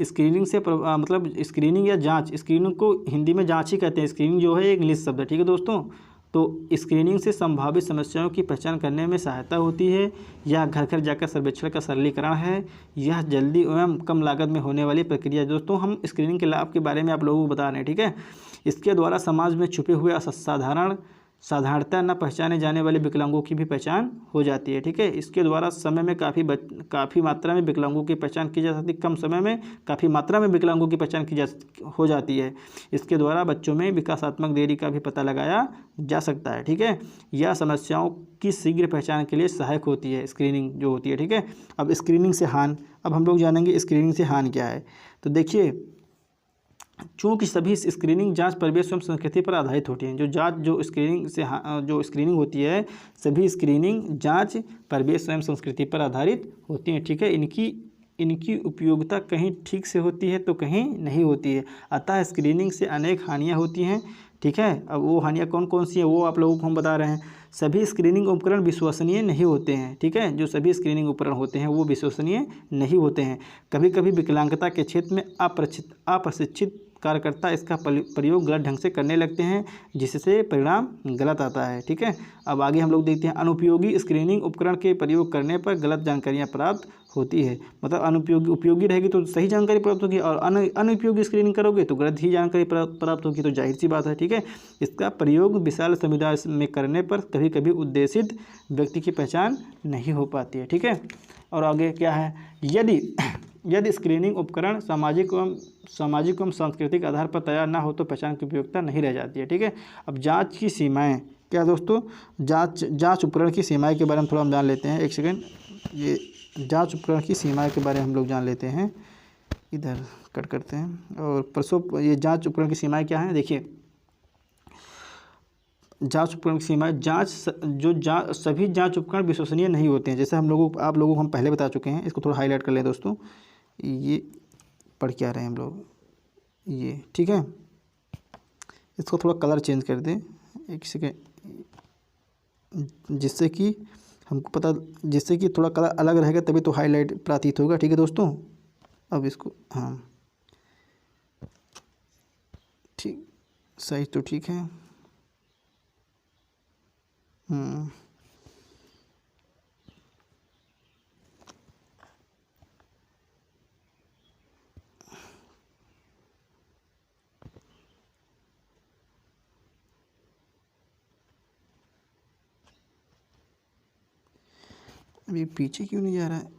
स्क्रीनिंग से मतलब स्क्रीनिंग या जांच, स्क्रीनिंग को हिंदी में जांच ही कहते हैं। स्क्रीनिंग जो है एक इंग्लिश शब्द है। ठीक है दोस्तों। तो स्क्रीनिंग से संभावित समस्याओं की पहचान करने में सहायता होती है। यह घर घर जाकर सर्वेक्षण का सरलीकरण है। यह जल्दी एवं कम लागत में होने वाली प्रक्रिया है। दोस्तों हम स्क्रीनिंग के लाभ के बारे में आप लोगों को बता रहे हैं। ठीक है। इसके द्वारा समाज में छुपे हुए साधारणता न पहचाने जाने वाले विकलांगों की भी पहचान हो जाती है। ठीक है। इसके द्वारा समय में काफ़ी मात्रा में विकलांगों की पहचान की जा सकती है। कम समय में काफ़ी मात्रा में विकलांगों की पहचान हो जाती है। इसके द्वारा बच्चों में विकासात्मक देरी का भी पता लगाया जा सकता है। ठीक है। यह समस्याओं की शीघ्र पहचान के लिए सहायक होती है स्क्रीनिंग जो होती है। ठीक है। अब स्क्रीनिंग से हानि, अब हम लोग जानेंगे स्क्रीनिंग से हानि क्या है। तो देखिए चूँकि सभी स्क्रीनिंग जांच परिवेश एवं संस्कृति पर आधारित होती हैं। जो स्क्रीनिंग होती है सभी स्क्रीनिंग जांच परिवेश एवं संस्कृति पर आधारित होती हैं। ठीक है। इनकी उपयोगिता कहीं ठीक से होती है तो कहीं नहीं होती है। अतः स्क्रीनिंग से अनेक हानियाँ होती हैं। ठीक है। अब वो हानियाँ कौन कौन सी हैं वो आप लोगों को हम बता रहे हैं। सभी स्क्रीनिंग उपकरण विश्वसनीय नहीं होते हैं। ठीक है। जो सभी स्क्रीनिंग उपकरण होते हैं वो विश्वसनीय नहीं होते हैं। कभी कभी विकलांगता के क्षेत्र में अप्रशिक्षित कार्यकर्ता इसका प्रयोग गलत ढंग से करने लगते हैं जिससे परिणाम गलत आता है। ठीक है। अब आगे हम लोग देखते हैं अनुपयोगी स्क्रीनिंग उपकरण के प्रयोग करने पर गलत जानकारियाँ प्राप्त होती है। मतलब उपयोगी रहेगी तो सही जानकारी प्राप्त होगी और अनुपयोगी स्क्रीनिंग करोगे तो गलत ही जानकारी प्राप्त होगी। तो जाहिर सी बात है। ठीक है। इसका प्रयोग विशाल समुदाय में करने पर कभी कभी उद्देशित व्यक्ति की पहचान नहीं हो पाती है। ठीक है। और आगे क्या है, यदि स्क्रीनिंग उपकरण सामाजिक एवं सांस्कृतिक आधार पर तैयार ना हो तो पहचान की उपयोगिता नहीं रह जाती है। ठीक है। अब जांच की सीमाएं क्या दोस्तों, जांच उपकरण की सीमाएं के बारे में थोड़ा हम जान लेते हैं। एक सेकंड, ये जांच उपकरण की सीमाएं के बारे में हम लोग जान लेते हैं। इधर कट करते हैं और ये जांच उपकरण की सीमाएं क्या हैं। देखिए जांच उपकरण की सीमाएं, सभी जांच उपकरण विश्वसनीय नहीं होते हैं। जैसे आप लोगों को हम पहले बता चुके हैं। इसको थोड़ा हाईलाइट कर लें दोस्तों। ये पढ़ के आ रहे हैं हम लोग ये। ठीक है। इसको थोड़ा कलर चेंज कर दें एक सेकेंड, जिससे कि थोड़ा कलर अलग रहेगा तभी तो हाईलाइट प्रतीत होगा। ठीक है दोस्तों। अब इसको हाँ ठीक सही तो ठीक है। अभी पीछे क्यों नहीं जा रहा है।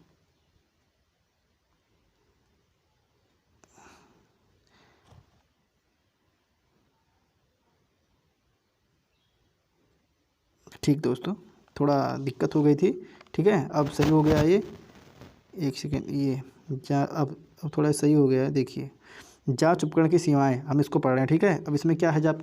ठीक दोस्तों, थोड़ा दिक्कत हो गई थी। ठीक है, अब सही हो गया ये। एक सेकेंड, ये अब थोड़ा सही हो गया है। देखिए, जांच उपकरण की सीमाएं, हम इसको पढ़ रहे हैं। ठीक है, अब इसमें क्या है, जांच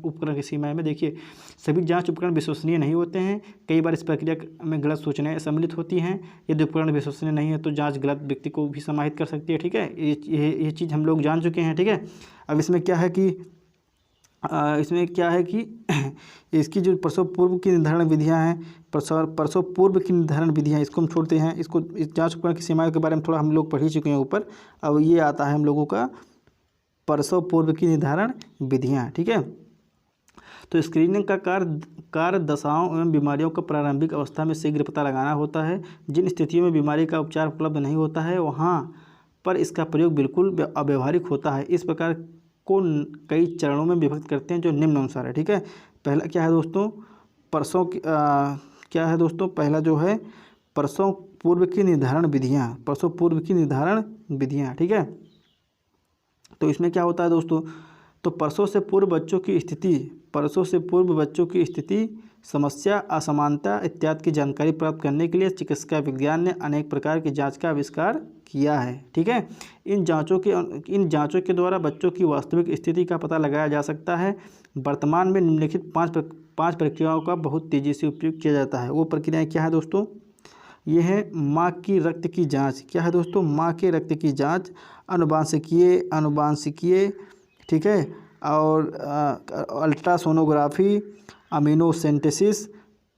उपकरण की सीमाएं में देखिए, सभी जांच उपकरण विश्वसनीय नहीं होते हैं। कई बार इस प्रक्रिया में गलत सूचनाएं सम्मिलित होती हैं। यदि उपकरण विश्वसनीय नहीं है तो जांच गलत व्यक्ति को भी समाहित कर सकती है। ठीक है, ये चीज़ हम लोग जान चुके हैं। ठीक है, अब इसमें क्या है कि इसकी जो प्रसव पूर्व की निर्धारण विधियां हैं, प्रसव पूर्व की निर्धारण विधियां, इसको हम छोड़ते हैं। इसको, इस जांच उपकरण की सीमाओं के बारे में थोड़ा हम लोग पढ़ ही चुके हैं ऊपर। अब ये आता है हम लोगों का प्रसव पूर्व की निर्धारण विधियां। ठीक है, तो स्क्रीनिंग का कार्य दशाओं एवं बीमारियों का प्रारंभिक अवस्था में शीघ्र पता लगाना होता है। जिन स्थितियों में बीमारी का उपचार उपलब्ध नहीं होता है वहाँ पर इसका प्रयोग बिल्कुल अव्यवहारिक होता है। इस प्रकार को कई चरणों में विभक्त करते हैं जो निम्न अनुसार है। ठीक है, पहला क्या है दोस्तों, क्या है दोस्तों, पहला जो है प्रसव पूर्व की निर्धारण विधियाँ, प्रसव पूर्व की निर्धारण विधियाँ। ठीक है, तो इसमें क्या होता है दोस्तों, तो प्रसव से पूर्व बच्चों की स्थिति, समस्या, असमानता इत्यादि की जानकारी प्राप्त करने के लिए चिकित्सा विज्ञान ने अनेक प्रकार की जांच का आविष्कार किया है। ठीक है, इन जांचों के द्वारा बच्चों की वास्तविक स्थिति का पता लगाया जा सकता है। वर्तमान में निम्नलिखित पांच प्रक्रियाओं का बहुत तेज़ी से उपयोग किया जाता है। वो प्रक्रियाएँ क्या है दोस्तों, ये है माँ की रक्त की जाँच। क्या है दोस्तों, माँ के रक्त की जाँच, अनुवांशिकीय, ठीक है, और अल्ट्रासोनोग्राफी, अमीनोसेंटेसिस,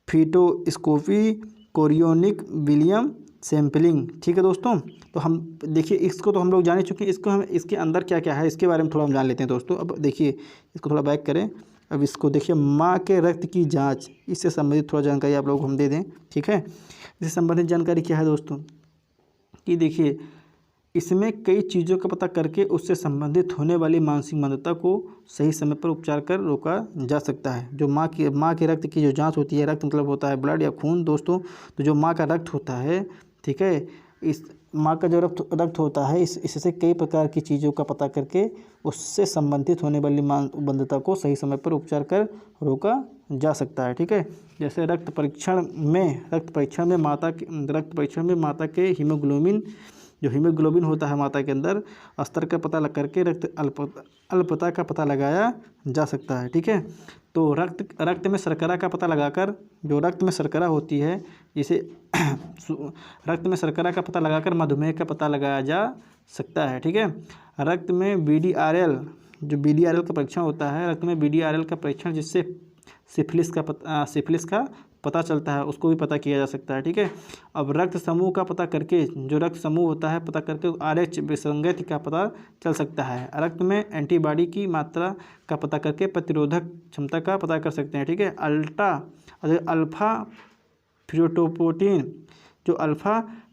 फीटोस्कोपी, कोरियोनिक विलियम सैम्पलिंग। ठीक है दोस्तों, तो हम देखिए, इसको तो हम लोग जान ही चुके हैं। इसको हम, इसके अंदर क्या क्या है इसके बारे में थोड़ा हम जान लेते हैं दोस्तों। अब देखिए, इसको थोड़ा बैक करें। अब इसको देखिए, माँ के रक्त की जाँच, इससे संबंधित थोड़ा जानकारी आप लोग को हम दे दें। ठीक है, इससे संबंधित जानकारी क्या है दोस्तों, कि देखिए, इसमें कई चीज़ों का पता करके उससे संबंधित होने वाली मानसिक मंदता को सही समय पर उपचार कर रोका जा सकता है। जो माँ के रक्त की जो जांच होती है, रक्त मतलब होता है ब्लड या खून दोस्तों, तो जो माँ का रक्त होता है, ठीक है, इस माँ का जो रक्त होता है, इससे कई प्रकार की चीज़ों का पता करके उससे संबंधित होने वाली मंदता को सही समय पर उपचार कर रोका जा सकता है। ठीक है, जैसे रक्त परीक्षण में माता के हीमोग्लोबिन होता है माता के अंदर, स्तर का पता लग करके रक्त अल्पता का पता लगाया जा सकता है। ठीक है, तो रक्त में शर्करा का पता लगाकर, जो रक्त में शर्करा होती है, जिसे रक्त में शर्करा का पता लगाकर मधुमेह का पता लगाया जा सकता है। ठीक है, रक्त में BDRL, जो BDRL का परीक्षण होता है, रक्त में BDRL का परीक्षण, जिससे सिफिलिस का पता चलता है, उसको भी पता किया जा सकता है। ठीक है, अब रक्त समूह का पता करके, जो रक्त समूह होता है, पता करके RH विसंगति का पता चल सकता है। रक्त में एंटीबॉडी की मात्रा का पता करके प्रतिरोधक क्षमता का पता कर सकते हैं। ठीक है, अल्फा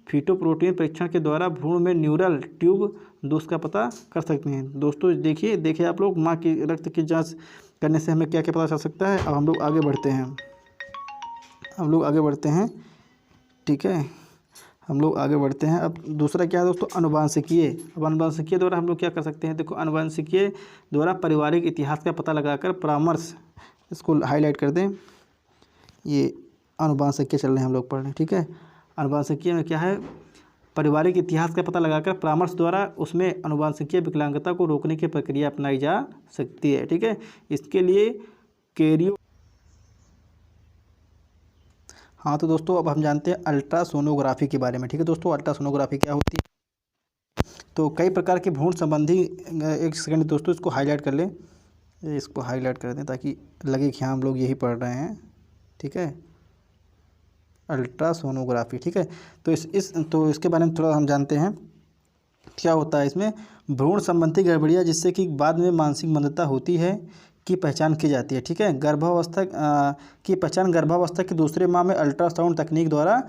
फीटोप्रोटीन परीक्षण के द्वारा भ्रूण में न्यूरल ट्यूब दोष का पता कर सकते हैं। दोस्तों देखिए आप लोग, माँ की रक्त की जाँच करने से हमें क्या क्या पता चल सकता है। अब हम लोग आगे बढ़ते हैं। ठीक है, हम लोग आगे बढ़ते हैं। अब दूसरा क्या है दोस्तों, अनुवांशिकीय। अब अनुवांशिकीय द्वारा हम लोग क्या कर सकते हैं, देखो, अनुवांशिकीय द्वारा पारिवारिक इतिहास का पता लगाकर परामर्श, इसको हाईलाइट कर दें, ये अनुवांशिकीय चल रहे हैं हम लोग पढ़ने। ठीक है, अनुवांशिकीय में क्या है, पारिवारिक इतिहास का पता लगाकर परामर्श द्वारा उसमें अनुवांशिकीय विकलांगता को रोकने की प्रक्रिया अपनाई जा सकती है। ठीक है, इसके लिए हाँ, तो दोस्तों अब हम जानते हैं अल्ट्रासोनोग्राफी के बारे में। ठीक है दोस्तों, अल्ट्रासोनोग्राफी क्या होती है, तो कई प्रकार के भ्रूण संबंधी, एक सेकंड दोस्तों, इसको हाईलाइट कर लें, इसको हाईलाइट कर दें ताकि लगे कि हाँ हम लोग यही पढ़ रहे हैं। ठीक है, अल्ट्रासोनोग्राफी। ठीक है, तो इसके बारे में थोड़ा हम जानते हैं क्या होता है। इसमें भ्रूण संबंधी गड़बड़ियाँ जिससे कि बाद में मानसिक मंदता होती है की पहचान की जाती है। ठीक है, गर्भावस्था की दूसरे माह में अल्ट्रासाउंड तकनीक द्वारा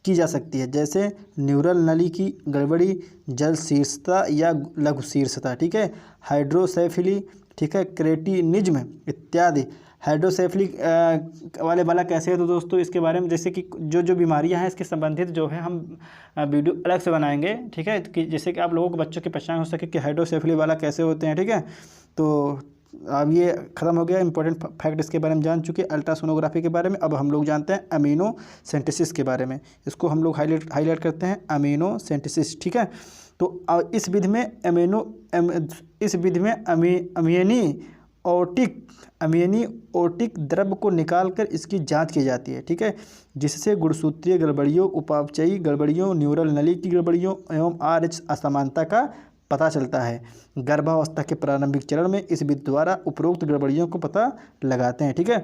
की जा सकती है, जैसे न्यूरल नली की गड़बड़ी, जल शीर्षता या लघु शीर्षता। ठीक है, हाइड्रोसेफली, ठीक है, क्रेटिनिज्म इत्यादि। हाइड्रोसेफली वाले वाला कैसे है, तो दोस्तों इसके बारे में, जैसे कि जो बीमारियां हैं इसके संबंधित जो है हम वीडियो अलग से बनाएंगे। ठीक है, कि जैसे कि आप लोगों को बच्चों की पहचान हो सके कि हाइड्रोसेफली वाला कैसे होते हैं। ठीक है, तो अब ये ख़त्म हो गया इंपॉर्टेंट फैक्ट, इसके बारे में जान चुके अल्ट्रासोनोग्राफी के बारे में। अब हम लोग जानते हैं अमीनो सिंथेसिस के बारे में, इसको हम लोग हाईलाइट करते हैं, अमीनो सिंथेसिस। ठीक है, तो इस विधि में अमीनियोटिक द्रव्य को निकालकर इसकी जांच की जाती है। ठीक है, जिससे गुणसूत्रीय गड़बड़ियों, उपापचयी गड़बड़ियों, न्यूरल नली की गड़बड़ियों एवं RH असमानता का पता चलता है। गर्भावस्था के प्रारंभिक चरण में इस विधि द्वारा उपरोक्त गड़बड़ियों को पता लगाते हैं। ठीक है,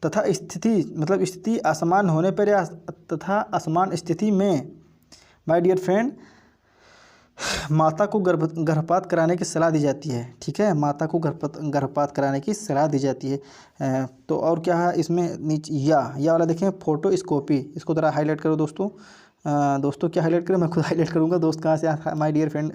तथा स्थिति असमान होने पर या तथा असमान स्थिति में माय डियर फ्रेंड माता को गर्भपात कराने की सलाह दी जाती है। ठीक है, माता को गर्भपात कराने की सलाह दी जाती है। तो और क्या है इसमें नीचे या वाला देखें, फोटोस्कोपी, इसको ज़रा हाईलाइट करो दोस्तों। दोस्तों क्या हाईलाइट करें, मैं खुद हाईलाइट करूँगा। दोस्त कहाँ से, my dear friend,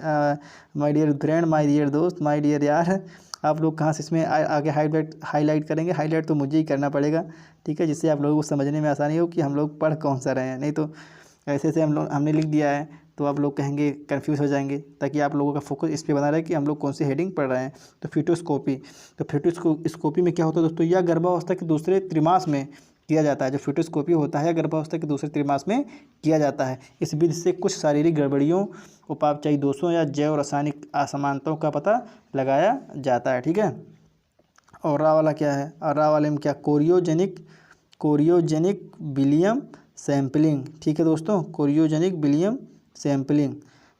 my dear friend, my dear दोस्त, माय डियर यार, आप लोग कहाँ से इसमें आगे हाईलाइट करेंगे। हाईलाइट तो मुझे ही करना पड़ेगा। ठीक है, जिससे आप लोगों को समझने में आसानी हो कि हम लोग पढ़ कौन सा रहे हैं, नहीं तो ऐसे से हमने लिख दिया है तो आप लोग कहेंगे, कंफ्यूज हो जाएंगे। ताकि आप लोगों का फोकस इस पे बना रहे कि हम लोग कौन सी हेडिंग पढ़ रहे हैं। तो फिटोस्कोपी में क्या होता है दोस्तों, यह गर्भावस्था के दूसरे त्रिमास में किया जाता है। जो फिटोस्कोपी होता है गर्भावस्था के दूसरे त्रिमास में किया जाता है। इस विधि से कुछ शारीरिक गड़बड़ियों, उपापचयी दोषों या जैव रासायनिक असमानताओं का पता लगाया जाता है। ठीक है, और रा वाला क्या है, रा वाले में क्या, कोरियोजेनिक विलियम सैम्पलिंग। ठीक है दोस्तों, कोरियोजेनिक विलियम सैम्पलिंग।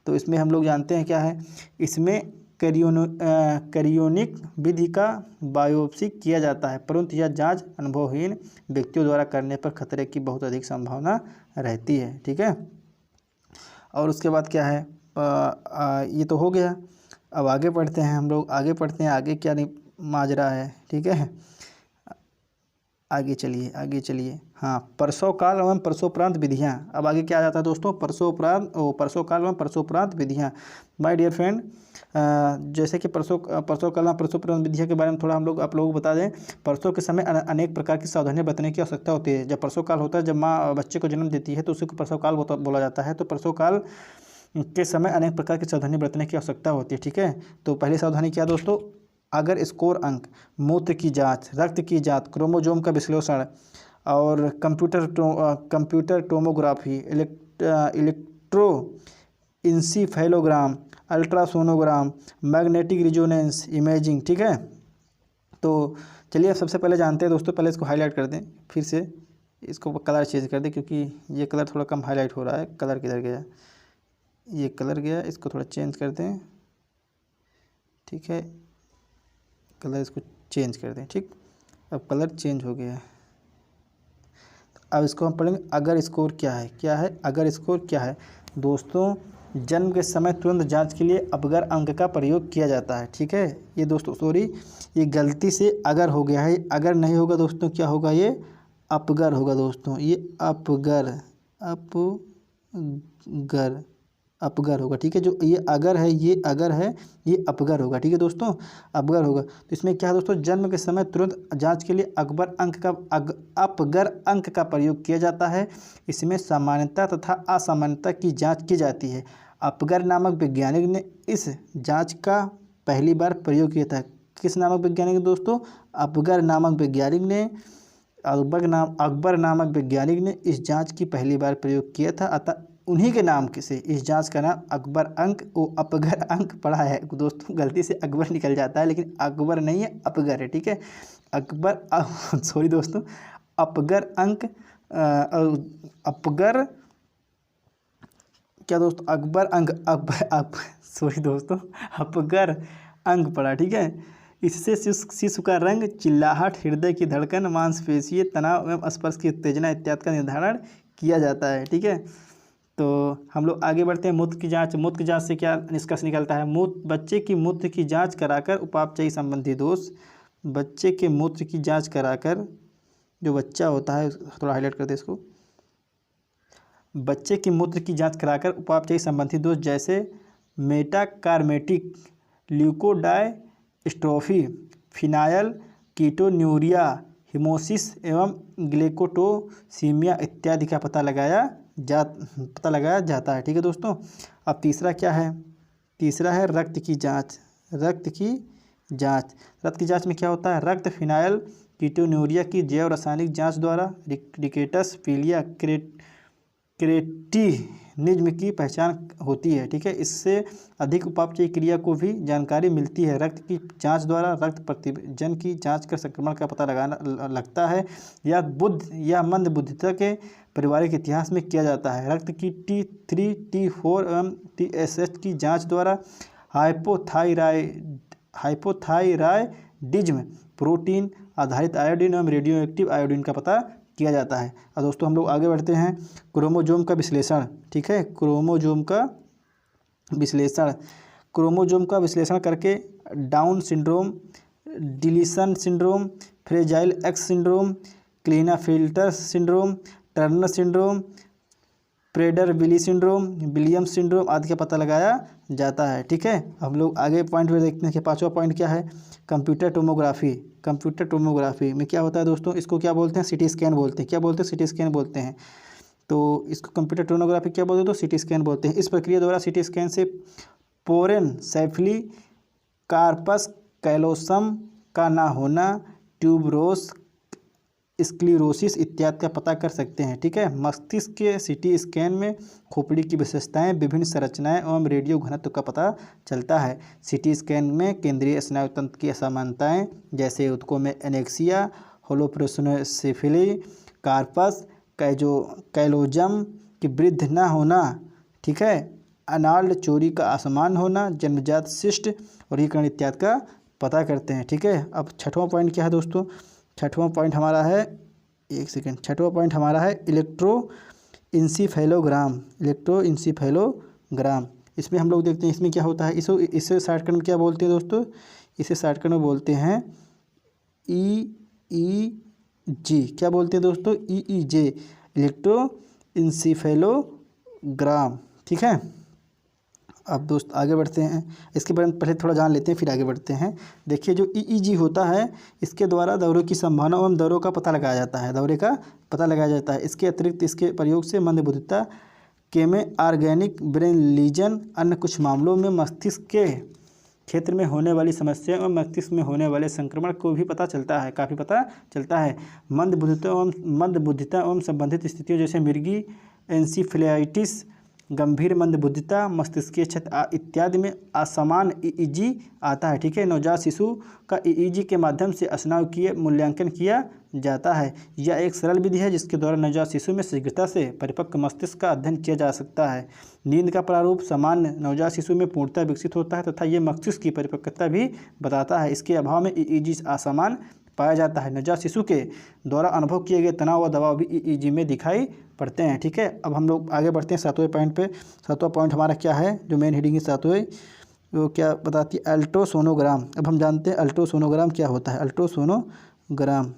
तो इसमें हम लोग जानते हैं क्या है, इसमें कैरियोनिक विधि का बायोप्सी किया जाता है, परंतु यह जांच अनुभवहीन व्यक्तियों द्वारा करने पर खतरे की बहुत अधिक संभावना रहती है। ठीक है, और उसके बाद क्या है, ये तो हो गया। अब आगे पढ़ते हैं, हम लोग आगे पढ़ते हैं, आगे क्या माजरा है। ठीक है, आगे चलिए। हाँ, प्रसव काल एवं प्रसवोपरांत विधियाँ। अब आगे क्या आ जाता है दोस्तों, प्रसव काल एवं प्रसवोपरांत विधियाँ। माय डियर फ्रेंड, जैसे कि प्रसव काल एवं प्रसवोपरांत विधियाँ के बारे में थोड़ा हम लोग आप लोगों को बता दें। प्रसव के समय अनेक प्रकार की सावधानियां बरतने की आवश्यकता होती है। जब प्रसव काल होता है, जब माँ बच्चे को जन्म देती है तो उसी को प्रसव काल बोला जाता है। तो प्रसव काल के समय अनेक प्रकार की सावधानी बरतने की आवश्यकता होती है। ठीक है, तो पहली सावधानी क्या दोस्तों, अगर स्कोर अंक, मूत्र की जांच, रक्त की जांच, क्रोमोजोम का विश्लेषण और computer tomography, electro encephalogram, ultrasonogram, magnetic resonance imaging. ठीक है, तो चलिए अब सबसे पहले जानते हैं दोस्तों। पहले इसको हाईलाइट कर दें, फिर से इसको कलर चेंज कर दें, क्योंकि ये कलर थोड़ा कम हाईलाइट हो रहा है। कलर किधर गया, ये कलर गया, इसको थोड़ा चेंज कर दें। ठीक है, कलर इसको चेंज कर दें। ठीक, अब कलर चेंज हो गया है। अब इसको हम पढ़ेंगे, अगर स्कोर क्या है, अगर स्कोर क्या है दोस्तों, जन्म के समय तुरंत जांच के लिए अपगर अंक का प्रयोग किया जाता है। ठीक है, ये दोस्तों सॉरी, ये गलती से अगर हो गया है, अगर नहीं होगा दोस्तों क्या होगा, ये अपगर होगा दोस्तों, ये अपगर होगा। ठीक है, जो ये अगर है, ये ये अपगर होगा। ठीक है दोस्तों, अपगर होगा। तो इसमें क्या है दोस्तों, जन्म के समय तुरंत जांच के लिए अपगर अंक का प्रयोग किया जाता है। इसमें सामान्यता तथा असामान्यता की जांच की जाती है। अपगर नामक वैज्ञानिक ने इस जांच का पहली बार प्रयोग किया था। किस नामक वैज्ञानिक दोस्तों, अपगर नामक वैज्ञानिक ने, अकबर नामक वैज्ञानिक ने इस जांच की पहली बार प्रयोग किया था। अतः उन्हीं के नाम से इस जांच का नाम अकबर अंक, वो अपगर अंक पड़ा है दोस्तों। गलती से अकबर निकल जाता है, लेकिन अकबर नहीं है, अपगर है। ठीक है, अकबर सॉरी दोस्तों, अपगर अंक, अपगर क्या दोस्तों, अकबर अंक, सॉरी दोस्तों, अपगर अंक पड़ा। ठीक है, इससे शिशु का रंग, चिल्लाहट, हृदय की धड़कन, मांसपेशीय तनाव एवं स्पर्श की उत्तेजना इत्यादि का निर्धारण किया जाता है। ठीक है, तो हम लोग आगे बढ़ते हैं। मूत्र की जांच से क्या निष्कर्ष निकलता है, बच्चे की मूत्र की जांच कराकर उपापचयी संबंधी दोष, बच्चे के मूत्र की जांच कराकर, जो बच्चा होता है, थोड़ा हाईलाइट कर दे इसको, बच्चे की मूत्र की जांच कराकर उपापचयी संबंधी दोष जैसे मेटाकार्मेटिक, ल्यूकोडायस्ट्रोफी, फिनाइल कीटोन्यूरिया, हिमोसिस एवं ग्लाइकोटोसीमिया इत्यादि का पता लगाया जाता है। ठीक है दोस्तों, अब तीसरा क्या है, तीसरा है रक्त की जांच। रक्त की जांच। रक्त की जांच में क्या होता है, रक्त फिनाइल कीटोन्यूरिया की जैव रासायनिक जांच द्वारा रिकेटस पीलिया क्रेटिनिज्म की पहचान होती है। ठीक है, इससे अधिक उपापचयी क्रिया को भी जानकारी मिलती है। रक्त की जांच द्वारा रक्त प्रतिजन की जांच कर संक्रमण का पता लगाना लगता है या मंद बुद्धिता के पारिवारिक इतिहास में किया जाता है। रक्त की T3, T4 एवं TSH की जांच द्वारा हाइपोथायरायडिज्म, प्रोटीन आधारित आयोडीन एवं रेडियो एक्टिव आयोडीन का पता किया जाता है। और दोस्तों हम लोग आगे बढ़ते हैं, क्रोमोजोम का विश्लेषण। ठीक है, क्रोमोजोम का विश्लेषण करके Down syndrome, deletion syndrome, fragile X syndrome, Klinefelter syndrome, Turner syndrome, Prader Willi syndrome, Williams syndrome आदि का पता लगाया जाता है। ठीक है, हम लोग आगे पॉइंट में देखते हैं कि पांचवा पॉइंट क्या है, कंप्यूटर टोमोग्राफी। कंप्यूटर टोमोग्राफी में क्या होता है दोस्तों, इसको क्या बोलते हैं, सिटी स्कैन बोलते हैं। क्या बोलते हैं, सिटी स्कैन बोलते हैं। तो इसको कंप्यूटर टोमोग्राफी क्या बोलते हैं, तो सिटी स्कैन बोलते हैं। इस प्रक्रिया द्वारा सिटी स्कैन से पोरेनसेफली, कार्पस कैलोसम का ना होना, ट्यूबरोस स्क्लीरोसिस इत्यादि का पता कर सकते हैं। ठीक है, मस्तिष्क के सीटी स्कैन में खोपड़ी की विशेषताएं, विभिन्न संरचनाएं एवं रेडियो घनत्व का पता चलता है। सीटी स्कैन में केंद्रीय स्नायु तंत्र की असमानताएं जैसे ऊतकों में एनेक्सिया, होलोप्रोसिनोसेफेली, कार्पस कैलोजम की वृद्धि न होना, ठीक है, अनाल्ड चोरी का असमान होना, जन्मजात शिष्ट वर्गीकरण इत्यादि का पता करते हैं। ठीक है, अब छठवां पॉइंट क्या है दोस्तों, छठवां पॉइंट हमारा है, एक सेकेंड, छठवां पॉइंट हमारा है इलेक्ट्रोइंसीफेलोग्राम। इसमें हम लोग देखते हैं इसमें क्या होता है, इसे शॉर्टकट में क्या बोलते हैं दोस्तों, इसे शॉर्टकट में बोलते हैं EEG। क्या बोलते हैं दोस्तों, EEG, इलेक्ट्रोइंसीफेलोग्राम। ठीक है, अब दोस्त आगे बढ़ते हैं, इसके बारे में पहले थोड़ा जान लेते हैं फिर आगे बढ़ते हैं। देखिए जो EEG होता है, इसके द्वारा दौरे की संभावना एवं दौरों का पता लगाया जाता है, दौरे का पता लगाया जाता है। इसके अतिरिक्त इसके प्रयोग से मंदबुद्धिता के में ऑर्गेनिक ब्रेन लीजन, अन्य कुछ मामलों में मस्तिष्क के क्षेत्र में होने वाली समस्या एवं मस्तिष्क में होने वाले संक्रमण को भी पता चलता है, काफ़ी पता चलता है। मंदबुद्धिता एवं संबंधित स्थितियों जैसे मिर्गी एंसीफेलाइटिस, गंभीर मंदबुद्धिता, मस्तिष्कीय क्षत इत्यादि में असमान EEG आता है। ठीक है, नवजात शिशु का EEG के माध्यम से स्नायुकीय मूल्यांकन किया जाता है। यह एक सरल विधि है जिसके द्वारा नवजात शिशु में शीघ्रता से परिपक्व मस्तिष्क का अध्ययन किया जा सकता है। नींद का प्रारूप सामान्य नवजात शिशु में पूर्णतः विकसित होता है तथा ये मस्तिष्क की परिपक्वता भी बताता है। इसके अभाव में EEG असमान पाया जाता है। नवजात शिशु के द्वारा अनुभव किए गए तनाव व दबाव भी EEG में दिखाई पड़ते हैं। ठीक है, अब हम लोग आगे बढ़ते हैं सातवें पॉइंट पे। सातवां पॉइंट हमारा क्या है, जो मेन हेडिंग है सातवें, वो क्या बताती है, अल्ट्रासोनोग्राम। अब हम जानते हैं अल्ट्रासोनोग्राम क्या होता है। अल्ट्रासोनोग्राम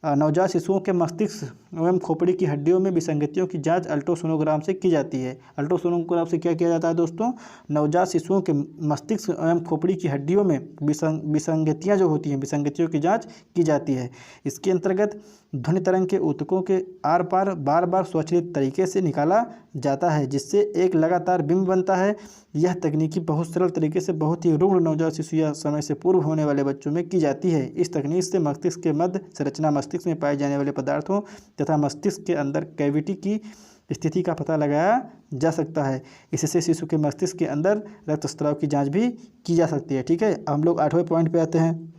नवजात शिशुओं के मस्तिष्क एवं खोपड़ी की हड्डियों में विसंगतियों की जांच अल्ट्रासोनोग्राम से की जाती है। अल्ट्रासोनोग्राम से क्या किया जाता है दोस्तों, नवजात शिशुओं के मस्तिष्क एवं खोपड़ी की हड्डियों में विसंगतियां जो होती हैं, विसंगतियों की जांच की जाती है। इसके अंतर्गत ध्वनि तरंग के ऊतकों के आर पार बार बार स्वचालित तरीके से निकाला जाता है, जिससे एक लगातार बिंब बनता है। यह तकनीकी बहुत सरल तरीके से बहुत ही रुग्ण नवजात शिशु या समय से पूर्व होने वाले बच्चों में की जाती है। इस तकनीक से मस्तिष्क के मध्य संरचना, मस्तिष्क में पाए जाने वाले पदार्थों तथा मस्तिष्क के अंदर कैविटी की स्थिति का पता लगाया जा सकता है। इससे शिशु के मस्तिष्क के अंदर रक्तस्राव की जांच भी की जा सकती है। ठीक है, हम लोग आठवें पॉइंट पे आते हैं।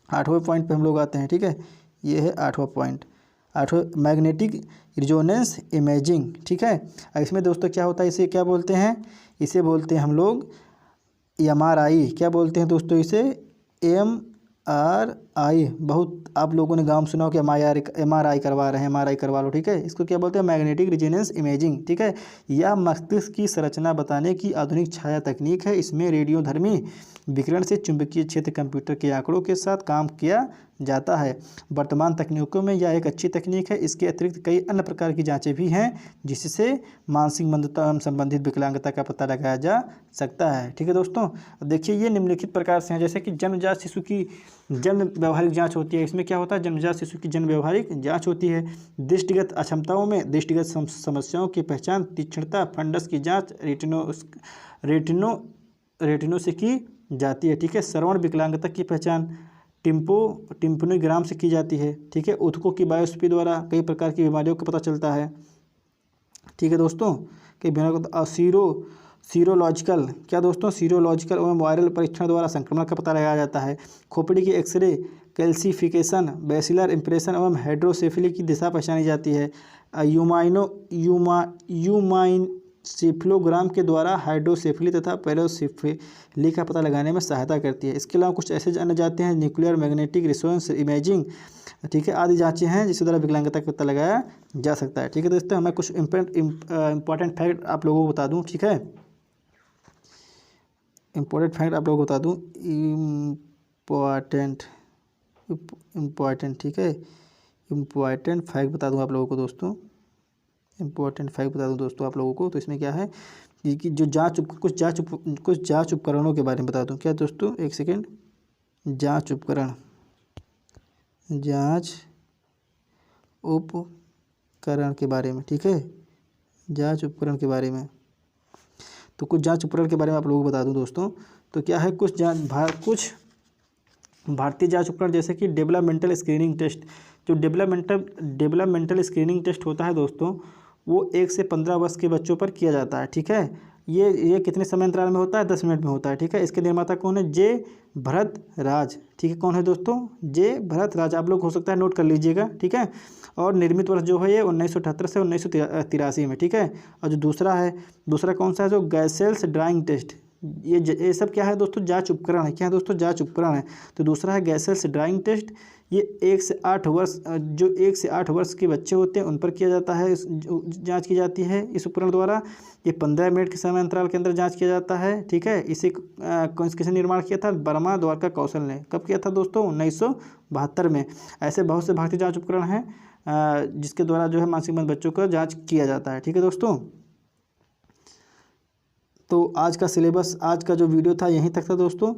आठवें पॉइंट पे हम लोग आते हैं। ठीक है, ये है आठवां पॉइंट, आठवें मैग्नेटिक रिजोनेंस इमेजिंग। ठीक है, इसमें दोस्तों क्या होता है, इसे क्या बोलते हैं, इसे बोलते हैं हम लोग MRI। क्या बोलते हैं दोस्तों, इसे MRI। बहुत आप लोगों ने गाँव में सुना हो कि MRI करवा रहे हैं, MRI करवा लो। ठीक है, इसको क्या बोलते हैं, मैग्नेटिक रिजोनेंस इमेजिंग। ठीक है, यह मस्तिष्क की संरचना बताने की आधुनिक छाया तकनीक है। इसमें रेडियोधर्मी विकिरण से चुंबकीय क्षेत्र कंप्यूटर के आंकड़ों के साथ काम किया जाता है। वर्तमान तकनीकों में यह एक अच्छी तकनीक है। इसके अतिरिक्त कई अन्य प्रकार की जांचें भी हैं जिससे मानसिक मंदता एवं संबंधित विकलांगता का पता लगाया जा सकता है। ठीक है दोस्तों, अब देखिए ये निम्नलिखित प्रकार से हैं, जैसे कि जन्मजात शिशु की जन्म व्यवहारिक जांच होती है। इसमें क्या होता है, जन्मजात शिशु की जन्म व्यवहारिक जांच होती है। दृष्टिगत अक्षमताओं में दृष्टिगत समस्याओं की पहचान, तीक्ष्णता, फंडस की जाँच, रेटिनो से की जाती है। ठीक है। श्रवण विकलांगता की पहचान टिम्पैनोग्राम से की जाती है। ठीक है। ऊतकों की बायोप्सी द्वारा कई प्रकार की बीमारियों का पता चलता है। ठीक है दोस्तों, कई बीमारियों का सीरोलॉजिकल क्या दोस्तों, सीरोलॉजिकल एवं वायरल परीक्षण द्वारा संक्रमण का पता लगाया जाता है। खोपड़ी की एक्सरे, कैल्सिफिकेशन, बेसिलर इंप्रेशन एवं हाइड्रोसेफली की दिशा पहचानी जाती है। यूमाइनसेफलोग्राम के द्वारा हाइड्रोसेफली तथा पेरोसेफली का पता लगाने में सहायता करती है। इसके अलावा कुछ ऐसे जाने जाते हैं न्यूक्लियर मैग्नेटिक रिसोनेंस इमेजिंग, ठीक है, आदि जांचें हैं जिसके द्वारा विकलांगता का पता लगाया जा सकता है। ठीक है दोस्तों, मैं कुछ इंपॉर्टेंट फैक्ट आप लोगों को बता दूं। ठीक है, इंपॉर्टेंट फैक्ट आप लोगों को बता दूं। इम्पॉर्टेंट ठीक है, इम्पॉर्टेंट फैक्ट बता दूं आप लोगों को दोस्तों, इंपॉर्टेंट फैक्ट बता दूं दोस्तों आप लोगों को। तो इसमें क्या है कि जो कुछ जांच उपकरणों के बारे में बता दूं। क्या दोस्तों, एक सेकेंड, जांच उपकरण के बारे में। ठीक है, जांच उपकरण के बारे में, तो कुछ जांच उपकरण के बारे में आप लोगों को बता दूं दोस्तों। तो क्या है, कुछ भारतीय जांच उपकरण जैसे कि डेवलपमेंटल स्क्रीनिंग टेस्ट। जो डेवलपमेंटल स्क्रीनिंग टेस्ट होता है दोस्तों, वो 1 से 15 वर्ष के बच्चों पर किया जाता है। ठीक है, ये कितने समय अंतराल में होता है, 10 मिनट में होता है। ठीक है, इसके निर्माता कौन है, जे भरत राज। ठीक है, कौन है दोस्तों, जे भरत राज। आप लोग हो सकता है नोट कर लीजिएगा। ठीक है, और निर्मित वर्ष जो है ये 1978 से 1983 में। ठीक है, और जो दूसरा कौन सा है, जो गैसेल्स ड्राइंग टेस्ट। ये सब क्या है दोस्तों, जांच उपकरण है। क्या है दोस्तों, जांच उपकरण है। तो दूसरा है गैसेल्स ड्राइंग टेस्ट। ये 1 से 8 वर्ष के बच्चे होते हैं उन पर किया जाता है, जांच की जाती है इस उपकरण द्वारा। ये 15 मिनट के समय अंतराल के अंदर जांच किया जाता है। ठीक है, इसे किसने निर्माण किया था, वर्मा द्वारका कौशल ने। कब किया था दोस्तों, 1972 में। ऐसे बहुत से भारतीय जांच उपकरण हैं जिसके द्वारा जो है मानसिक मंद बच्चों का जाँच किया जाता है। ठीक है दोस्तों, तो आज का सिलेबस, आज का जो वीडियो था यहीं तक था दोस्तों,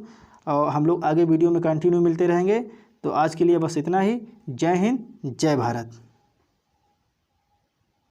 और हम लोग आगे वीडियो में कंटिन्यू मिलते रहेंगे। तो आज के लिए बस इतना ही। जय हिंद, जय भारत।